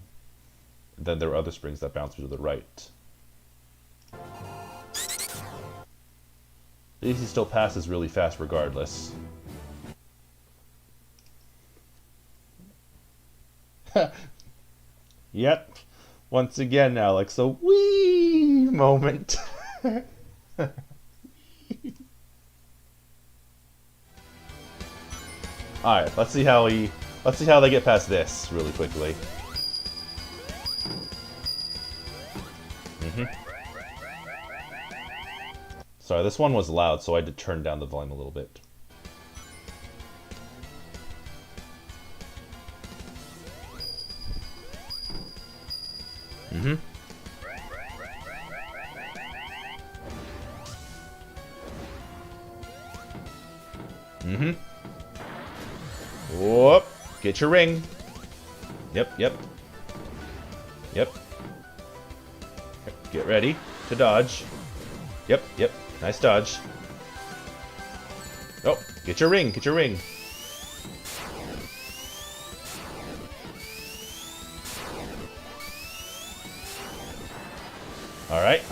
Speaker 1: there are other springs that bounce me to the right. At least he still passes really fast regardless. Yep. Once again, Alex, a wee moment. Alright, let's see how they get past this really quickly. Sorry, this one was loud, so I had to turn down the volume a little bit. Whoop! Get your ring. Yep. Get ready to dodge. Yep. Nice dodge. Oh, get your ring. Alright.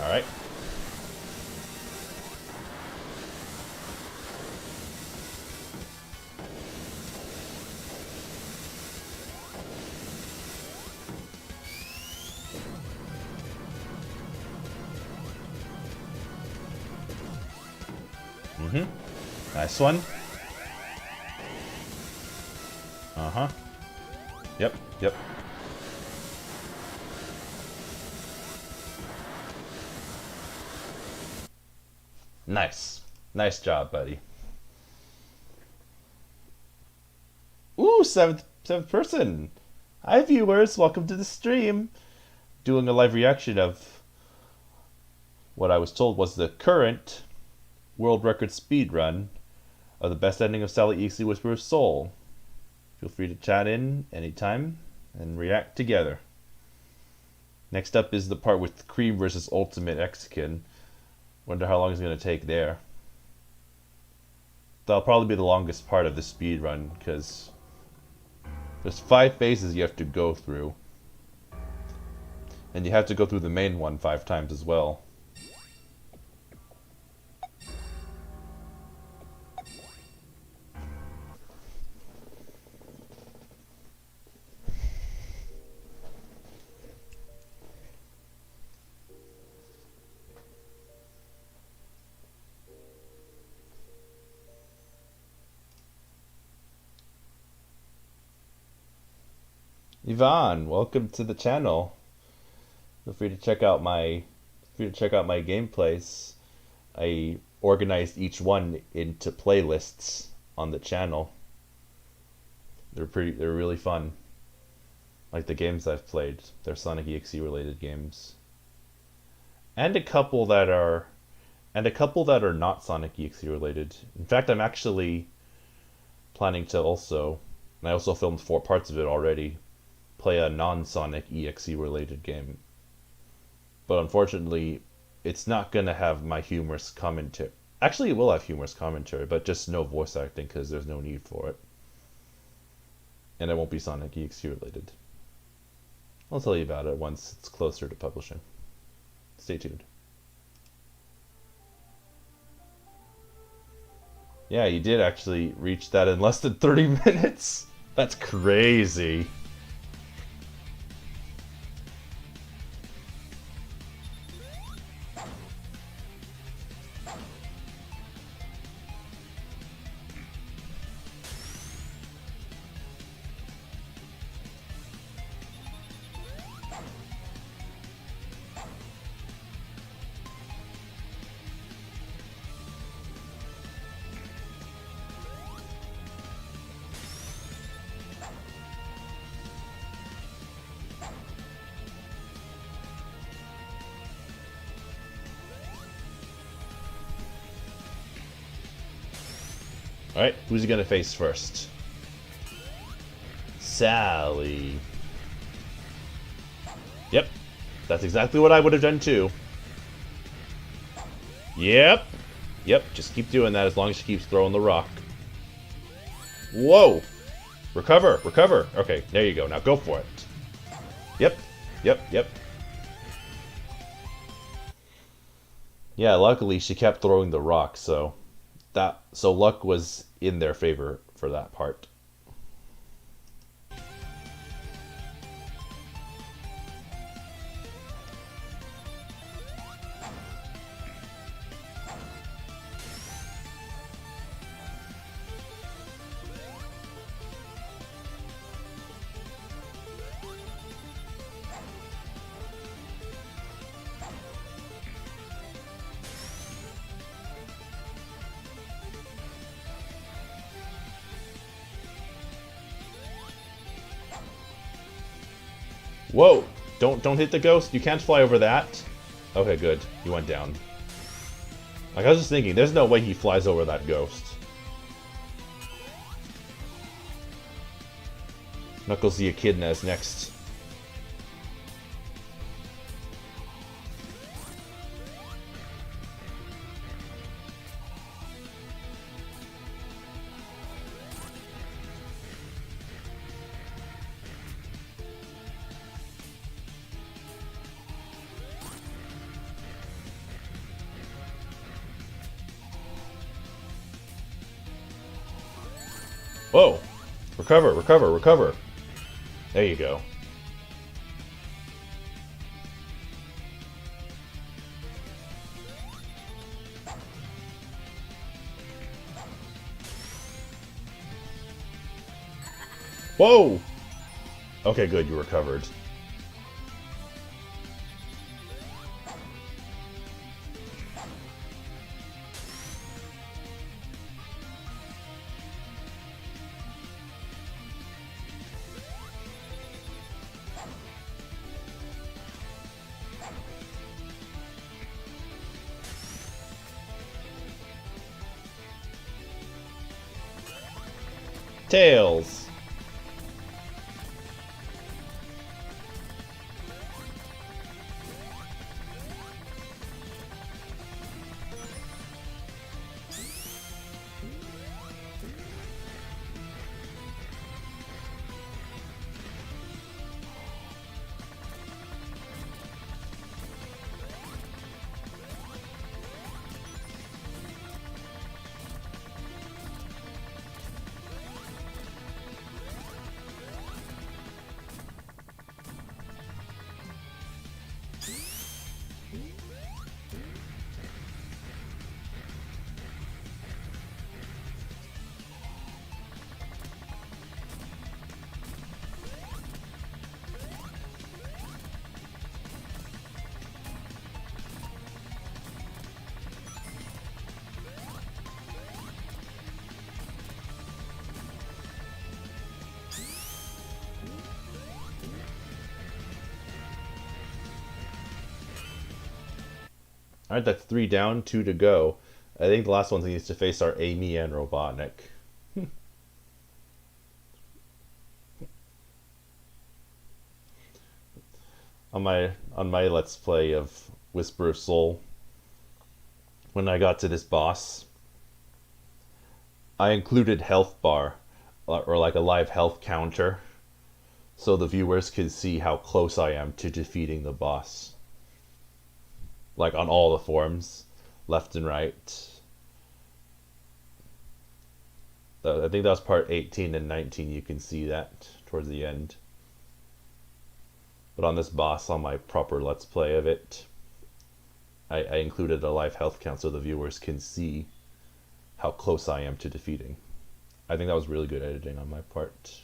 Speaker 1: Nice one. Yep. Nice job, buddy. Ooh, Ooh, seventh person. Hi viewers, welcome to the stream. Doing a live reaction of what I was told was the current world record speed run of the best ending of Sally.exe Whisper of Soul. Feel free to chat in anytime and react together. Next up is the part with Cream versus Ultimate Mexican. Wonder how long it's going to take there. That'll probably be the longest part of the speed run because there's 5 phases you have to go through. And you have to go through the main one 5 times as well. Yvonne, welcome to the channel. Feel free to check out my gameplays. I organized each one into playlists on the channel. They're really fun. Like the games I've played. They're Sonic.exe related games. And a couple that are not Sonic.exe related. In fact, I'm actually planning to also, and I also filmed 4 parts of it already, play a non-Sonic.exe related game. But unfortunately, it's not going to have my humorous commentary. Actually, it will have humorous commentary, but just no voice acting because there's no need for it. And it won't be Sonic.exe related. I'll tell you about it once it's closer to publishing. Stay tuned. Yeah, you did actually reach that in less than 30 minutes. That's crazy. Alright, who's he gonna face first? Sally. Yep, that's exactly what I would have done too. Yep, just keep doing that as long as she keeps throwing the rock. Whoa! Recover! Okay, there you go, now go for it. Yep. Yeah, luckily she kept throwing the rock, so luck was in their favor for that part. Whoa! Don't hit the ghost. You can't fly over that. Okay, good. You went down. Like, I was just thinking, there's no way he flies over that ghost. Knuckles the Echidna is next. Whoa! Recover! There you go. Whoa! Okay, good, you recovered. Tails! Alright, that's 3 down, 2 to go. I think the last one needs to face are Amy and Robotnik. on my Let's Play of Whisper of Soul, when I got to this boss, I included health bar, or like a live health counter, so the viewers can see how close I am to defeating the boss. Like on all the forms, left and right. I think that was part 18 and 19, you can see that towards the end. But on this boss, on my proper Let's Play of it, I included a live health count so the viewers can see how close I am to defeating. I think that was really good editing on my part.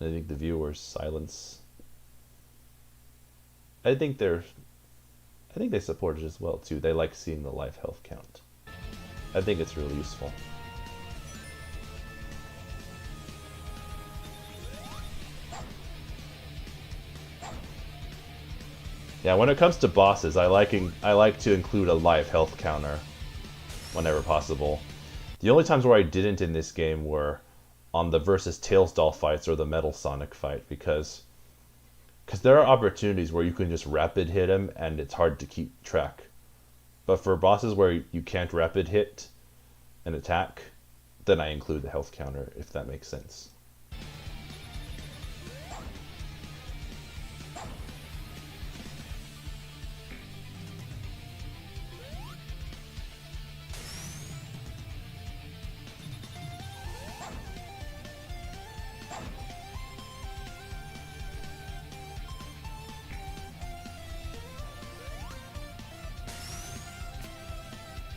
Speaker 1: I think the viewers' silence, I think they support it as well too. They like seeing the live health count. I think it's really useful. Yeah, when it comes to bosses, I like to include a live health counter whenever possible. The only times where I didn't in this game were on the versus Tails doll fights or the Metal Sonic fight, because there are opportunities where you can just rapid hit him and it's hard to keep track. But for bosses where you can't rapid hit an attack, then I include the health counter, if that makes sense.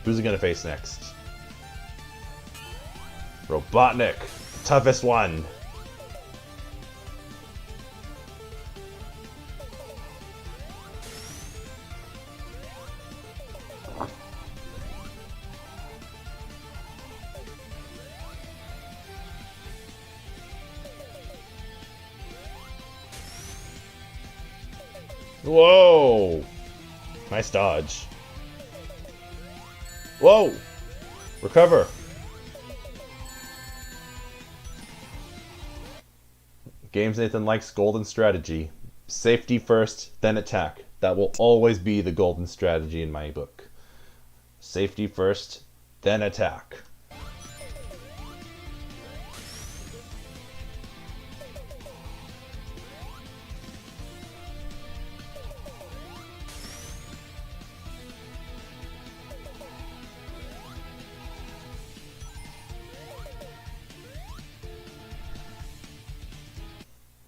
Speaker 1: Who's he gonna face next? Robotnik, toughest one. Whoa! Nice dodge. Whoa! Recover! Games Nathan likes golden strategy. Safety first, then attack. That will always be the golden strategy in my book. Safety first, then attack.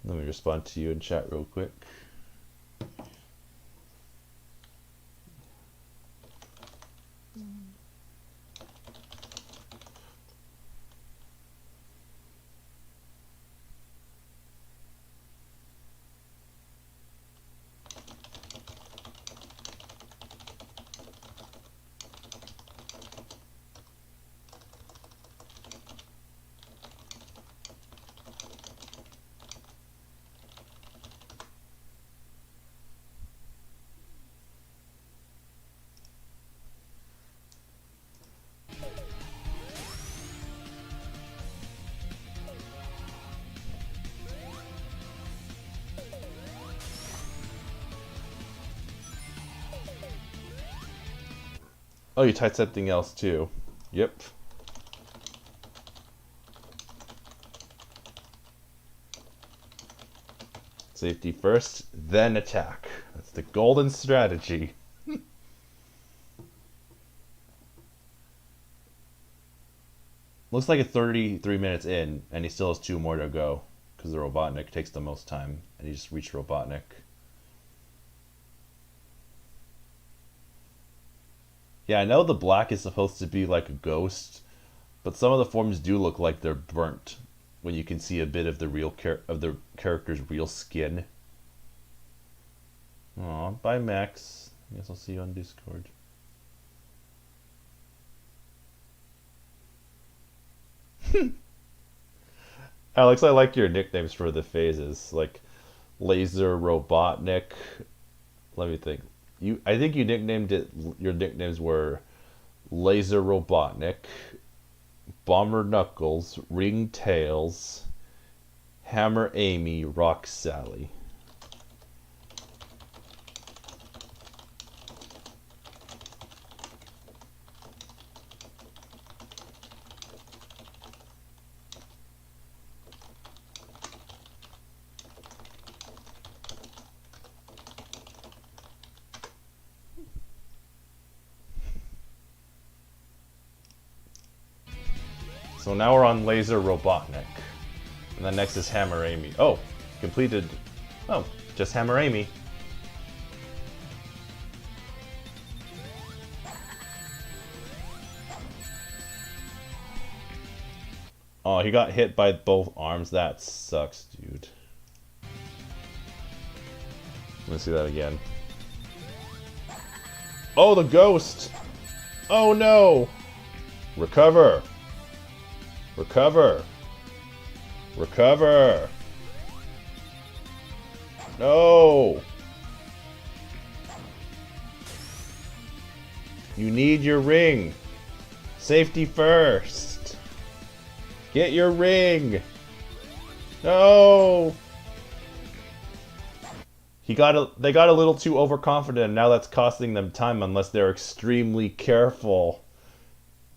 Speaker 1: Let me respond to you in chat real quick. Oh, you typed something else too. Yep. Safety first, then attack. That's the golden strategy. Looks like it's 33 minutes in, and he still has 2 more to go. Because the Robotnik takes the most time, and he just reached Robotnik. Yeah, I know the black is supposed to be like a ghost, but some of the forms do look like they're burnt when you can see a bit of the real the character's real skin. Aw, bye Max. I guess I'll see you on Discord. Alex, I like your nicknames for the phases, like Laser Robotnik. Let me think. I think you nicknamed it. Your nicknames were Laser Robotnik, Bomber Knuckles, Ring Tails, Hammer Amy, Rock Sally. So now we're on Laser Robotnik. And then next is Hammer Amy. Oh, completed. Oh, just Hammer Amy. Oh, he got hit by both arms. That sucks, dude. Let me see that again. Oh, the ghost! Oh no! Recover! Recover! Recover! No! You need your ring. Safety first. Get your ring. No! They got a little too overconfident, and now that's costing them time unless they're extremely careful.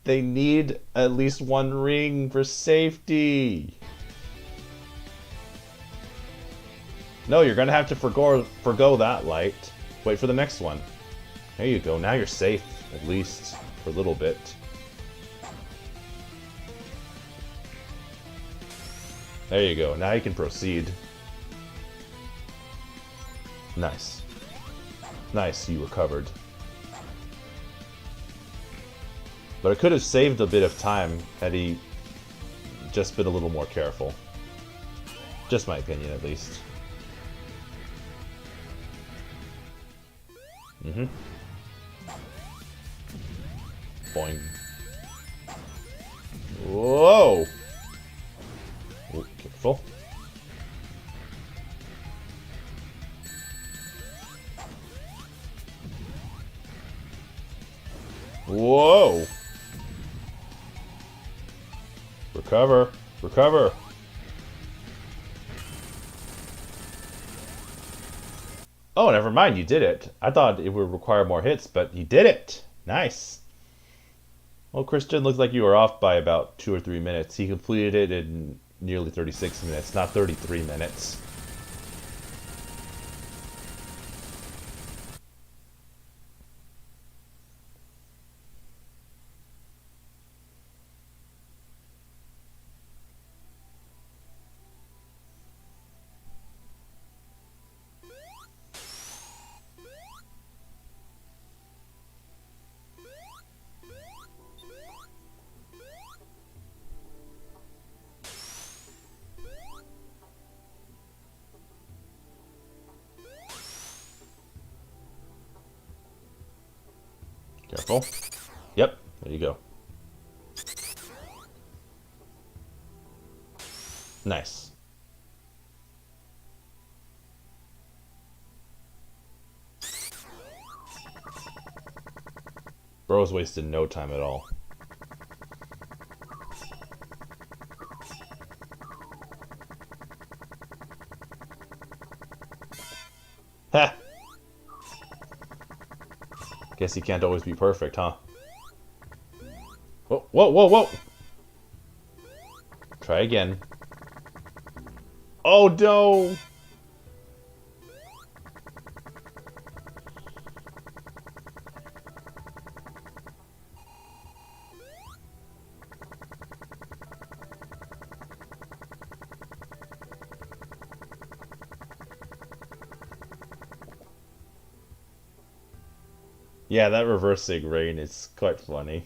Speaker 1: They need at least 1 ring for safety. No, you're gonna have to forgo that light. Wait for the next one. There you go. Now you're safe, at least for a little bit. There you go. Now you can proceed. Nice. Nice, you recovered. But it could have saved a bit of time had he just been a little more careful. Just my opinion, at least. Mm-hmm. Boing. Whoa! Oh, careful. Whoa! Recover! Recover! Oh, never mind, you did it. I thought it would require more hits, but you did it! Nice! Well, Christian, looks like you were off by about 2 or 3 minutes. He completed it in nearly 36 minutes, not 33 minutes. Careful. Yep, there you go. Nice. Bro's wasted no time at all. Ha! Guess he can't always be perfect, huh? Whoa, whoa, whoa! Try again. Oh no! Yeah, that reversing rain is quite funny.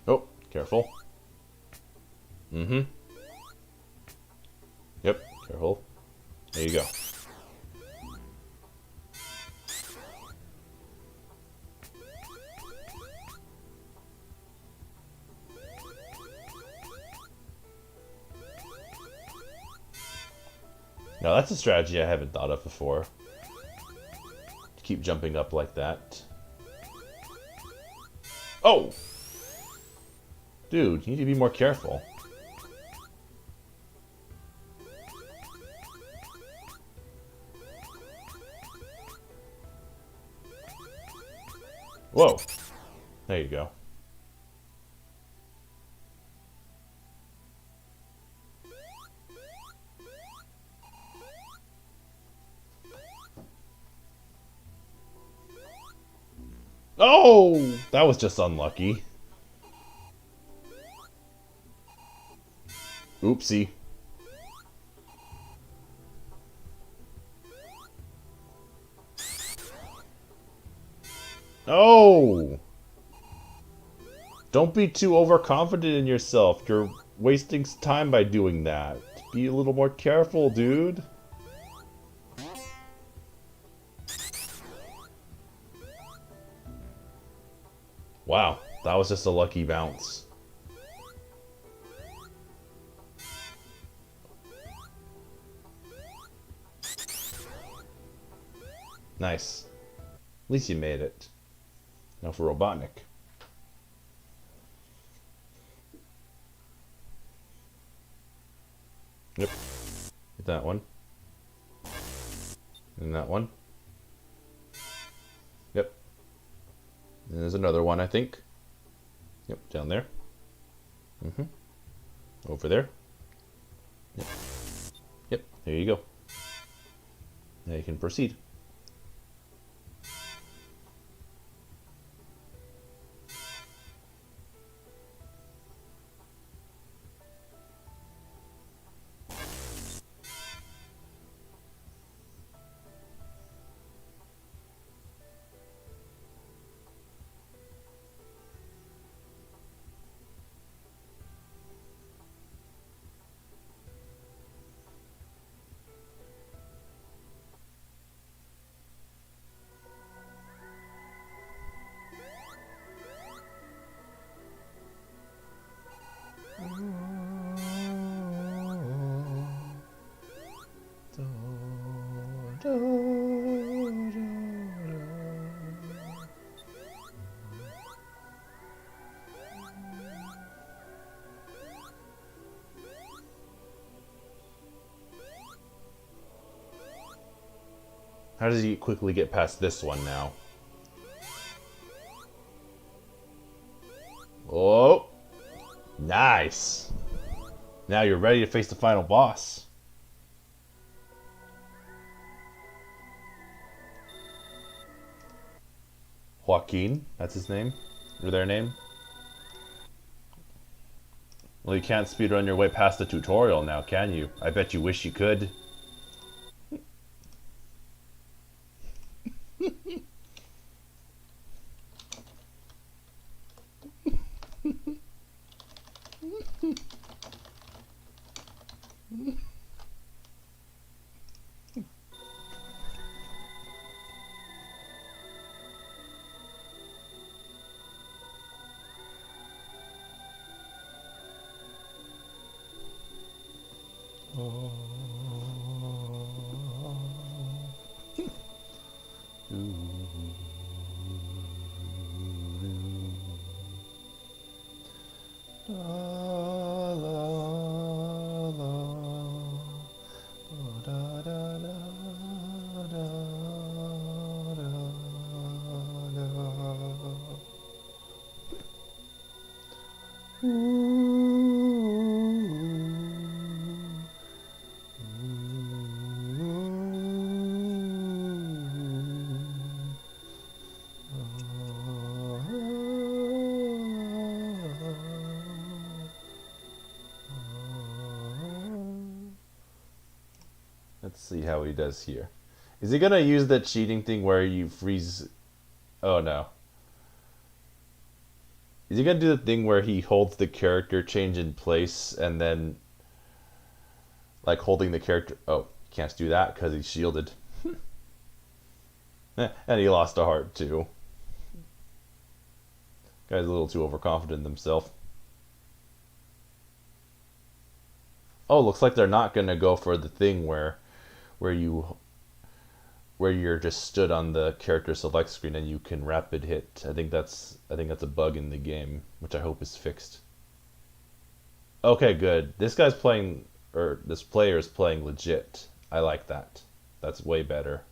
Speaker 1: Oh, careful. Mm-hmm. Yep, careful. There you go. Now that's a strategy I haven't thought of before. Keep jumping up like that. Oh! Dude, you need to be more careful. Whoa. There you go. Oh! That was just unlucky. Oopsie. Oh! Don't be too overconfident in yourself. You're wasting time by doing that. Be a little more careful, dude. Wow, that was just a lucky bounce. Nice. At least you made it. Now for Robotnik. Yep. Hit that one. And that one. Yep. And there's another one, I think. Yep, down there. Mm-hmm. Over there. Yep. Yep, there you go. Now you can proceed. How does he quickly get past this one now? Oh! Nice! Now you're ready to face the final boss. Joaquin, that's his name? Or their name? Well, you can't speedrun your way past the tutorial now, can you? I bet you wish you could. Let's see how he does here. Is he gonna use the cheating thing where you freeze? Oh no. Is he gonna do the thing where he holds the character change in place and then like holding the character? Oh, he can't do that because he's shielded. And he lost a heart too. Guy's a little too overconfident in himself. Oh, looks like they're not gonna go for the thing where you where you're just stood on the character select screen and you can rapid hit. I think that's a bug in the game, which I hope is fixed. Okay, good. This guy's playing, or this player is playing legit. I like that. That's way better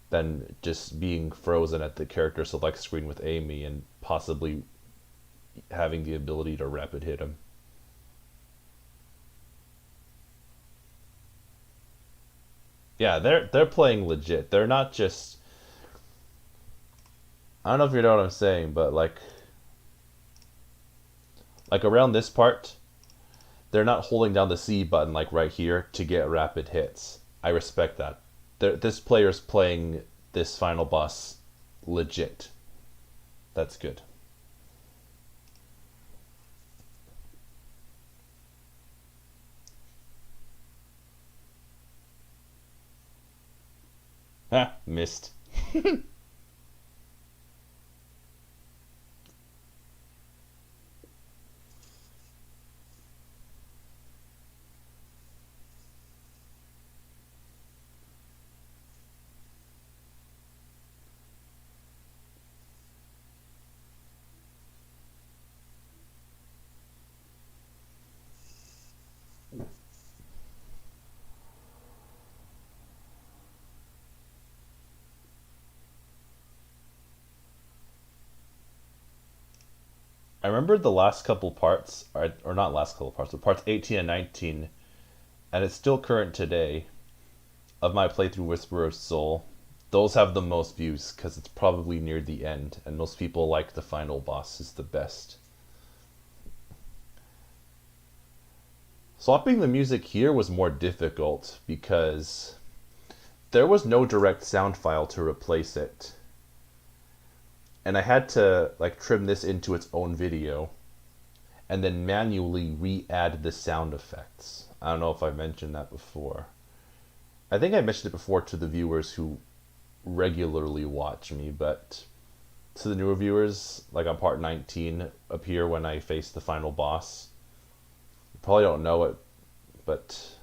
Speaker 1: than just being frozen at the character select screen with Amy and possibly having the ability to rapid hit him. Yeah, they're playing legit. They're not just, I don't know if you know what I'm saying, but like around this part, they're not holding down the C button like right here to get rapid hits. I respect that. This player's playing this final boss legit. That's good. Ha, missed. I remember the last couple parts, or not last couple parts, but parts 18 and 19, and it's still current today, of my playthrough Whisper of Soul. Those have the most views because it's probably near the end, and most people like the final boss is the best. Swapping the music here was more difficult because there was no direct sound file to replace it. And I had to like trim this into its own video and then manually re-add the sound effects. I don't know if I mentioned that before. I think I mentioned it before to the viewers who regularly watch me, but to the newer viewers, like on part 19 up here when I face the final boss, you probably don't know it, but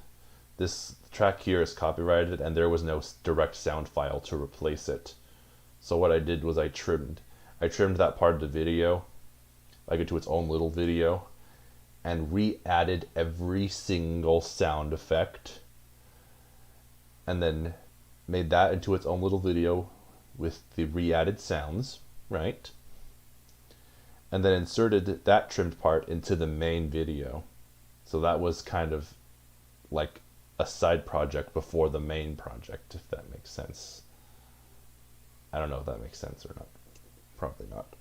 Speaker 1: this track here is copyrighted and there was no direct sound file to replace it. So what I did was I trimmed that part of the video, like into its own little video, and re-added every single sound effect, and then made that into its own little video with the re-added sounds, right? And then inserted that trimmed part into the main video. So that was kind of like a side project before the main project, if that makes sense. I don't know if that makes sense or not. Probably not.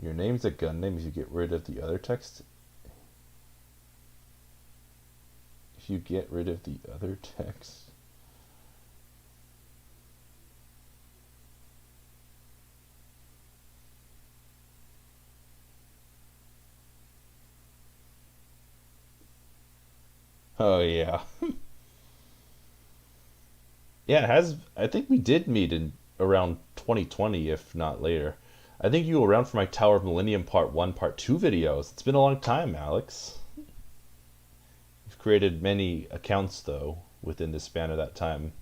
Speaker 1: Your name's a gun name if you get rid of the other text. If you get rid of the other text. Oh yeah. Yeah, it has. I think we did meet in around 2020, if not later. I think you were around for my Tower of Millennium Part 1, Part 2 videos. It's been a long time, Alex. You've created many accounts, though, within the span of that time.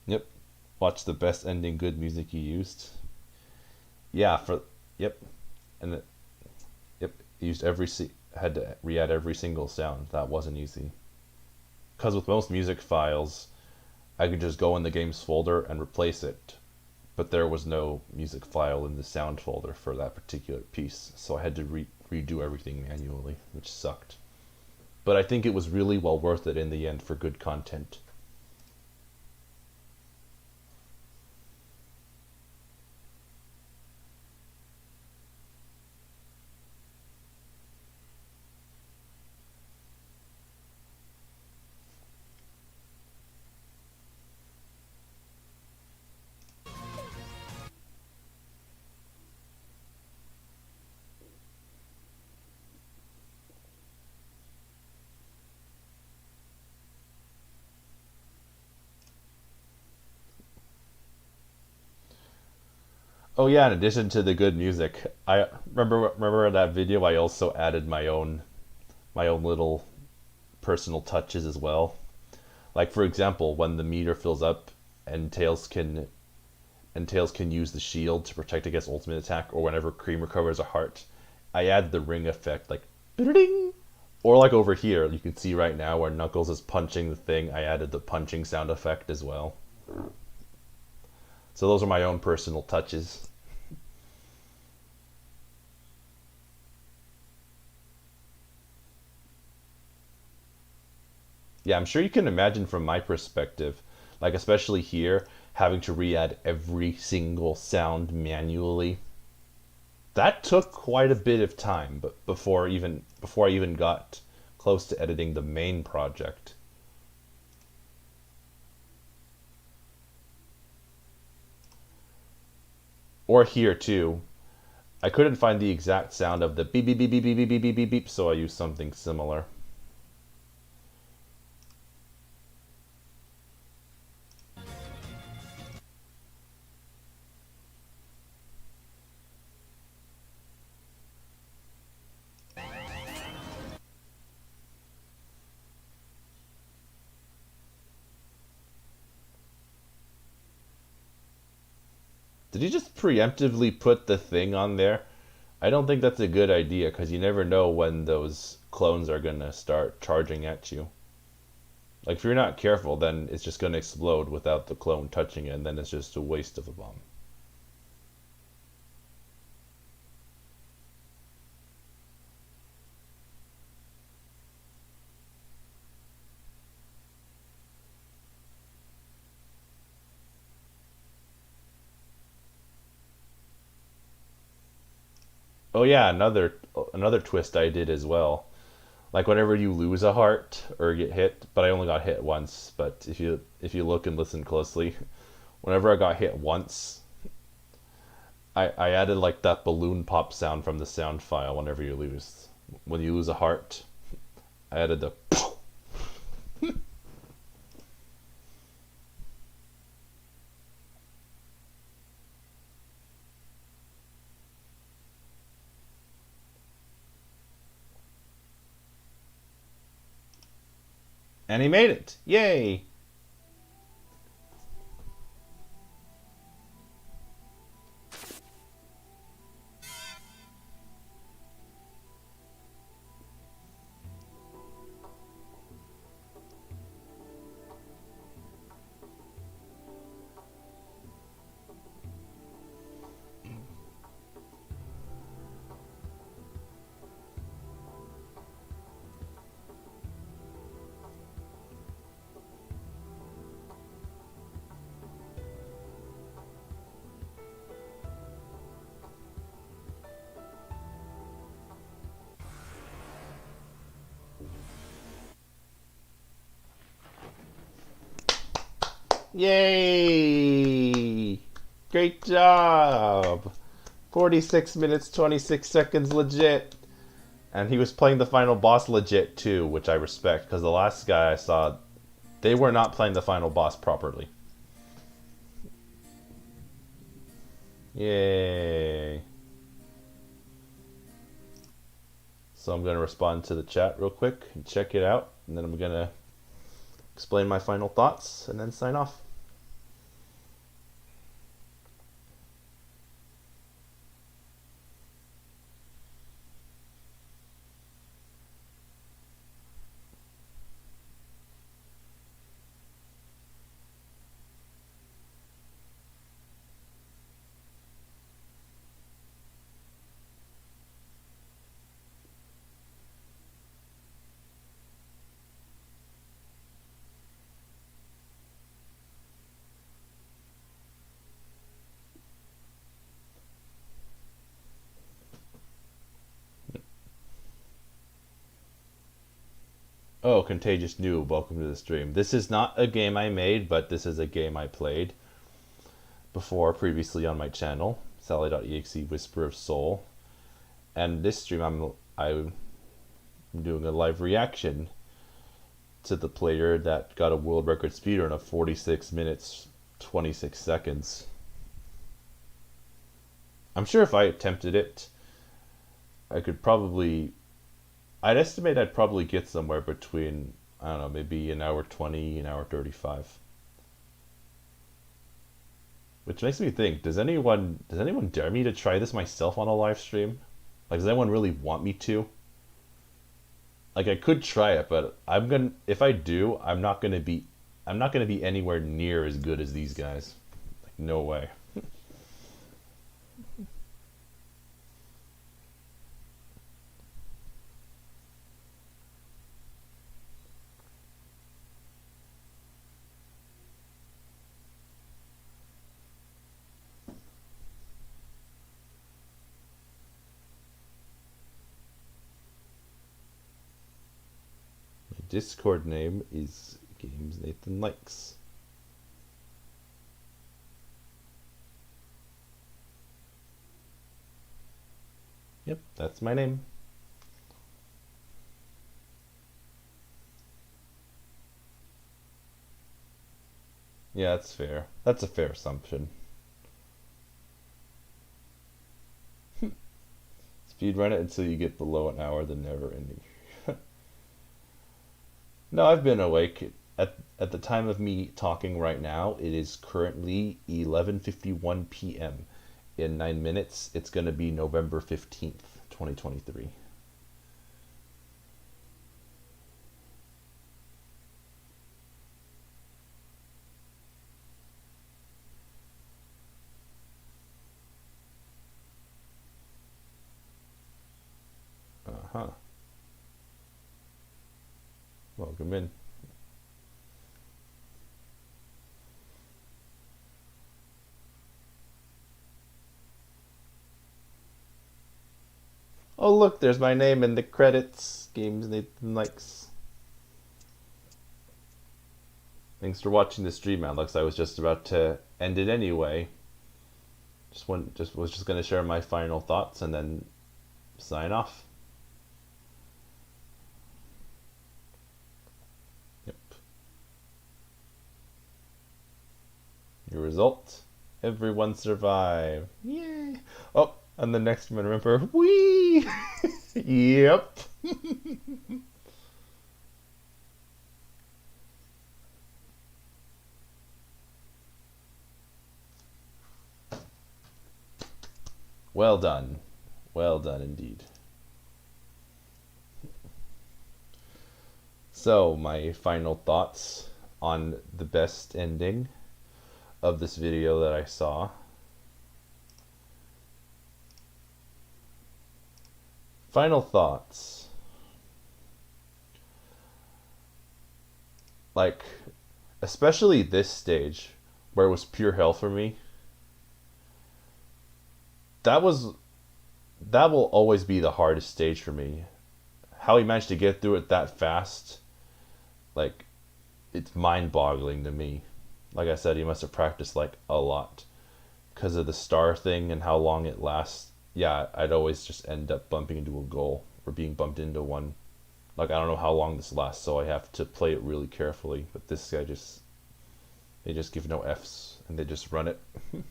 Speaker 1: Yep. Watch the best ending good music you used. Yeah, for yep. And it, yep, used had to re-add every single sound. That wasn't easy. Cuz with most music files, I could just go in the games folder and replace it. But there was no music file in the sound folder for that particular piece, so I had to redo everything manually, which sucked. But I think it was really well worth it in the end for good content. Oh yeah, in addition to the good music, I remember that video I also added my own little personal touches as well. Like for example, when the meter fills up and Tails can use the shield to protect against ultimate attack, or whenever Cream recovers a heart, I add the ring effect, like ding, or like over here, you can see right now where Knuckles is punching the thing. I added the punching sound effect as well. So those are my own personal touches. Yeah, I'm sure you can imagine from my perspective, like especially here, having to re-add every single sound manually. That took quite a bit of time, but before I even got close to editing the main project. Or here too, I couldn't find the exact sound of the beep beep beep beep beep beep beep beep beep, so I used something similar. Did you just preemptively put the thing on there? I don't think that's a good idea because you never know when those clones are gonna start charging at you. Like if you're not careful, then it's just gonna explode without the clone touching it, and then it's just a waste of a bomb. Oh yeah, another twist I did as well. Like whenever you lose a heart or get hit, but I only got hit once. But if you look and listen closely, whenever I got hit once, I added like that balloon pop sound from the sound file whenever you lose. When you lose a heart, I added the and he made it. Yay! Yay! Great job! 46 minutes, 26 seconds legit. And he was playing the final boss legit too, which I respect, because the last guy I saw, they were not playing the final boss properly. Yay. So I'm going to respond to the chat real quick and check it out, and then I'm going to explain my final thoughts and then sign off. Oh, Contagious Noob, welcome to the stream. This is not a game I made, but this is a game I played before, previously on my channel, Sally.exe Whisper of Soul. And this stream, I'm doing a live reaction to the player that got a world record speedrun of 46 minutes, 26 seconds. I'm sure if I attempted it, I'd estimate I'd probably get somewhere between, I don't know, maybe an hour 20, an hour 35. Which makes me think, does anyone dare me to try this myself on a live stream? Like, does anyone really want me to? Like, I could try it, but if I do, I'm not gonna be anywhere near as good as these guys. Like, no way. Discord name is Games Nathan Likes. Yep, that's my name. Yeah, that's fair. That's a fair assumption. Speedrun it until you get below an hour, then never ending. No, I've been awake. At the time of me talking right now, it is currently 11:51 p.m. In 9 minutes, it's going to be November 15th, 2023. Uh-huh. Welcome in. Oh, look, there's my name in the credits. Games Nathan Likes. Thanks for watching the stream, Alex. I was just about to end it anyway. Was just going to share my final thoughts and then sign off. Yep. Your result: everyone survived. Yay! Oh, and the next one, remember, wee. Yep. Well done. Well done indeed. So, my final thoughts on the best ending of this video that I saw. Final thoughts. Like, especially this stage where it was pure hell for me. That will always be the hardest stage for me. How he managed to get through it that fast, like, it's mind-boggling to me. Like I said, he must have practiced like a lot because of the star thing and how long it lasts. Yeah, I'd always just end up bumping into a goal or being bumped into one. Like, I don't know how long this lasts, so I have to play it really carefully. But this guy they just give no Fs and they just run it. And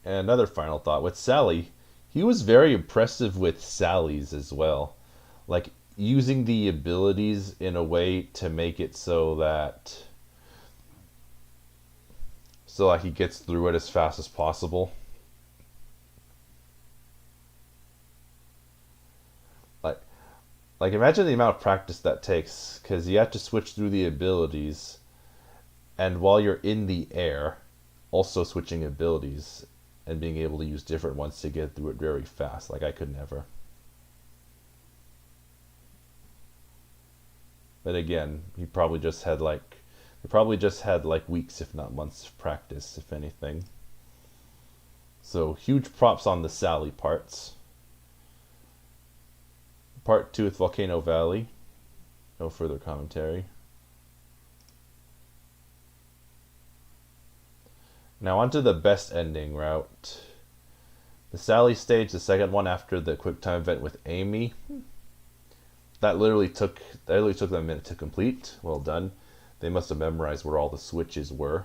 Speaker 1: another final thought with Sally, he was very impressive with Sally's as well. Like, using the abilities in a way to make it so that he gets through it as fast as possible. Like imagine the amount of practice that takes, because you have to switch through the abilities, and while you're in the air, also switching abilities and being able to use different ones to get through it very fast. Like, I could never. But again, he probably just had like weeks, if not months, of practice, if anything. So huge props on the Sally parts. Part 2 with Volcano Valley. No further commentary. Now onto the best ending route. The Sally stage, the second one after the quick time event with Amy. That literally took them a minute to complete. Well done. They must have memorized where all the switches were.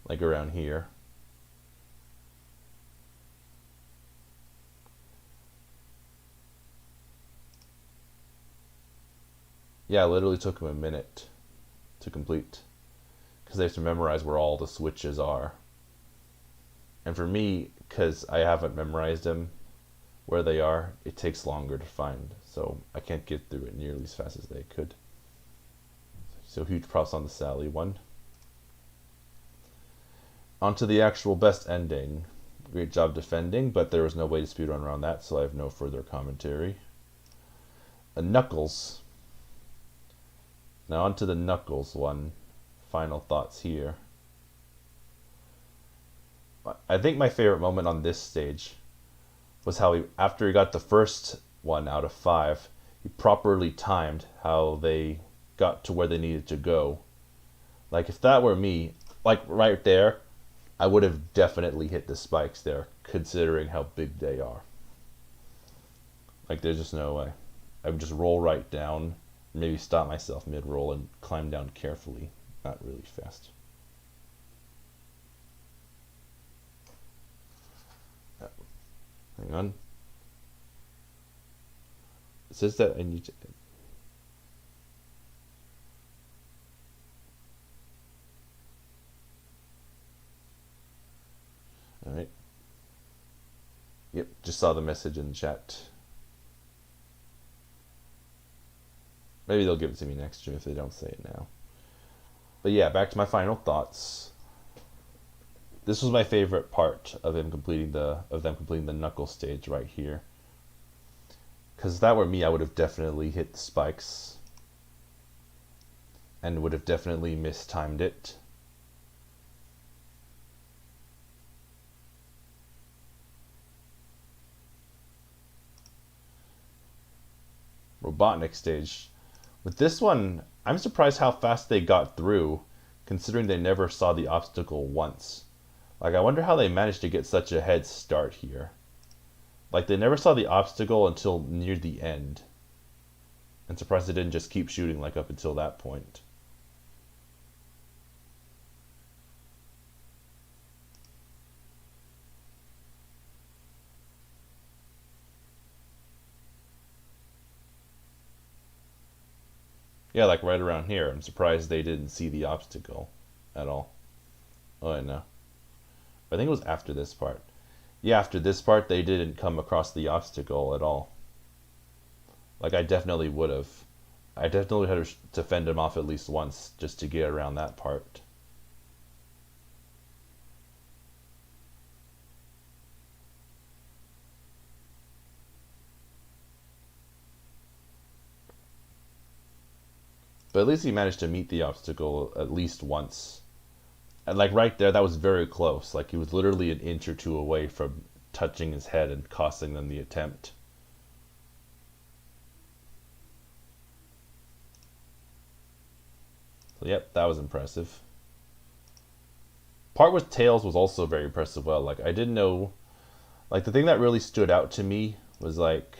Speaker 1: Like around here. Yeah, it literally took them a minute to complete. Because they have to memorize where all the switches are. And for me, because I haven't memorized them where they are, it takes longer to find. So I can't get through it nearly as fast as they could. So huge props on the Sally one. On to the actual best ending. Great job defending, but there was no way to speedrun around that, so I have no further commentary. Knuckles. Now on to the Knuckles one. Final thoughts here. I think my favorite moment on this stage was how after he got the first one out of 5, he properly timed how they got to where they needed to go. Like if that were me, like right there, I would have definitely hit the spikes there, considering how big they are. Like there's just no way. I would just roll right down, maybe stop myself mid-roll and climb down carefully, not really fast. Hang on. It says that I need to... Alright. Yep, just saw the message in the chat. Maybe they'll give it to me next stream if they don't say it now. But yeah, back to my final thoughts. This was my favorite part of them completing the knuckle stage right here. Because if that were me, I would have definitely hit the spikes. And would have definitely mistimed it. Robotnik stage. With this one, I'm surprised how fast they got through, considering they never saw the obstacle once. Like, I wonder how they managed to get such a head start here. Like, they never saw the obstacle until near the end. I'm surprised they didn't just keep shooting, like, up until that point. Yeah, like right around here. I'm surprised they didn't see the obstacle at all. Oh, I know. I think it was after this part. Yeah, after this part, they didn't come across the obstacle at all. Like, I definitely would have. I definitely had to fend him off at least once just to get around that part. But at least he managed to meet the obstacle at least once. And like right there, that was very close. Like he was literally an inch or two away from touching his head and costing them the attempt. So yep, that was impressive. Part with Tails was also very impressive. Well, like I didn't know, like the thing that really stood out to me was like,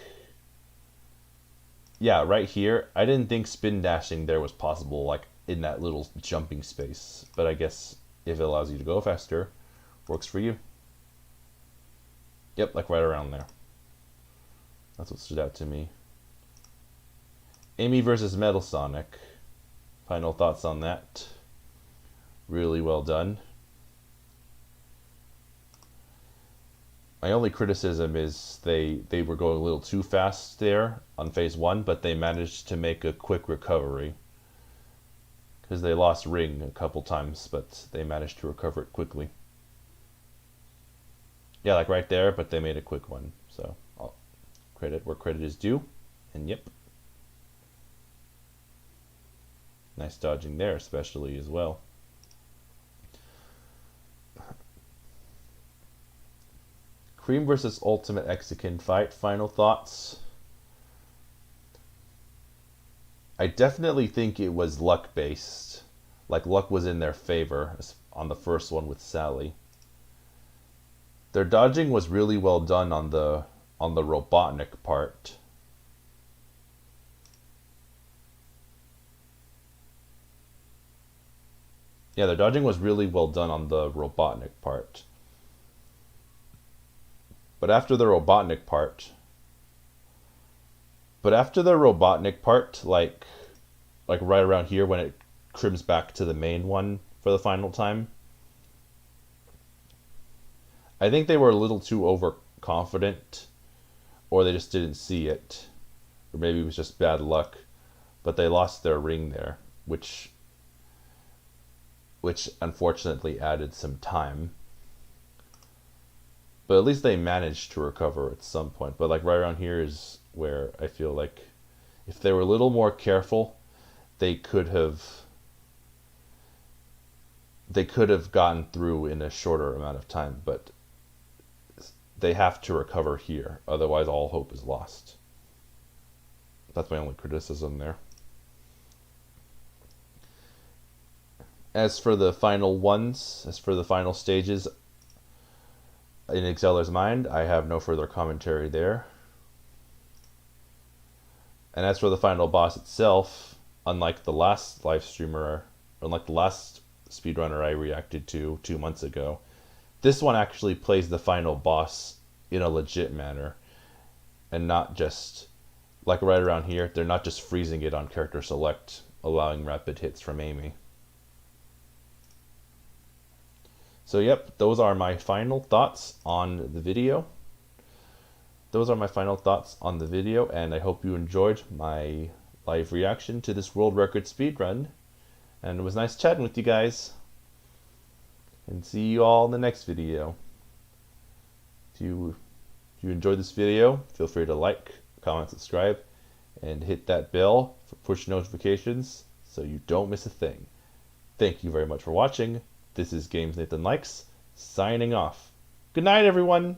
Speaker 1: yeah, right here, I didn't think spin dashing there was possible, like in that little jumping space. But I guess if it allows you to go faster, works for you. Yep, like right around there. That's what stood out to me. Amy versus Metal Sonic. Final thoughts on that. Really well done. My only criticism is they were going a little too fast there on phase 1, but they managed to make a quick recovery. Because they lost Ring a couple times, but they managed to recover it quickly. Yeah, like right there, but they made a quick one. So, I'll credit where credit is due. And yep. Nice dodging there, especially as well. Cream versus Ultimate Mexican fight. Final thoughts. I definitely think it was luck based. Like luck was in their favor on the first one with Sally. Their dodging was really well done on the Robotnik part. Yeah, their dodging was really well done on the Robotnik part. But after the Robotnik part, like right around here when it trims back to the main one for the final time, I think they were a little too overconfident, or they just didn't see it, or maybe it was just bad luck, but they lost their ring there, which unfortunately added some time. But at least they managed to recover at some point. But like right around here is where I feel like if they were a little more careful, they could have gotten through in a shorter amount of time, but they have to recover here, otherwise all hope is lost. That's my only criticism there. As for the final stages in Exceller's mind, I have no further commentary there. And as for the final boss itself, unlike the last speedrunner I reacted to 2 months ago, this one actually plays the final boss in a legit manner, and not just like right around here, they're not just freezing it on character select, allowing rapid hits from Amy. So yep, those are my final thoughts on the video. And I hope you enjoyed my live reaction to this world record speedrun. And it was nice chatting with you guys. And see you all in the next video. If you enjoyed this video, feel free to like, comment, subscribe, and hit that bell for push notifications so you don't miss a thing. Thank you very much for watching. This is Games Nathan Likes, signing off. Good night, everyone!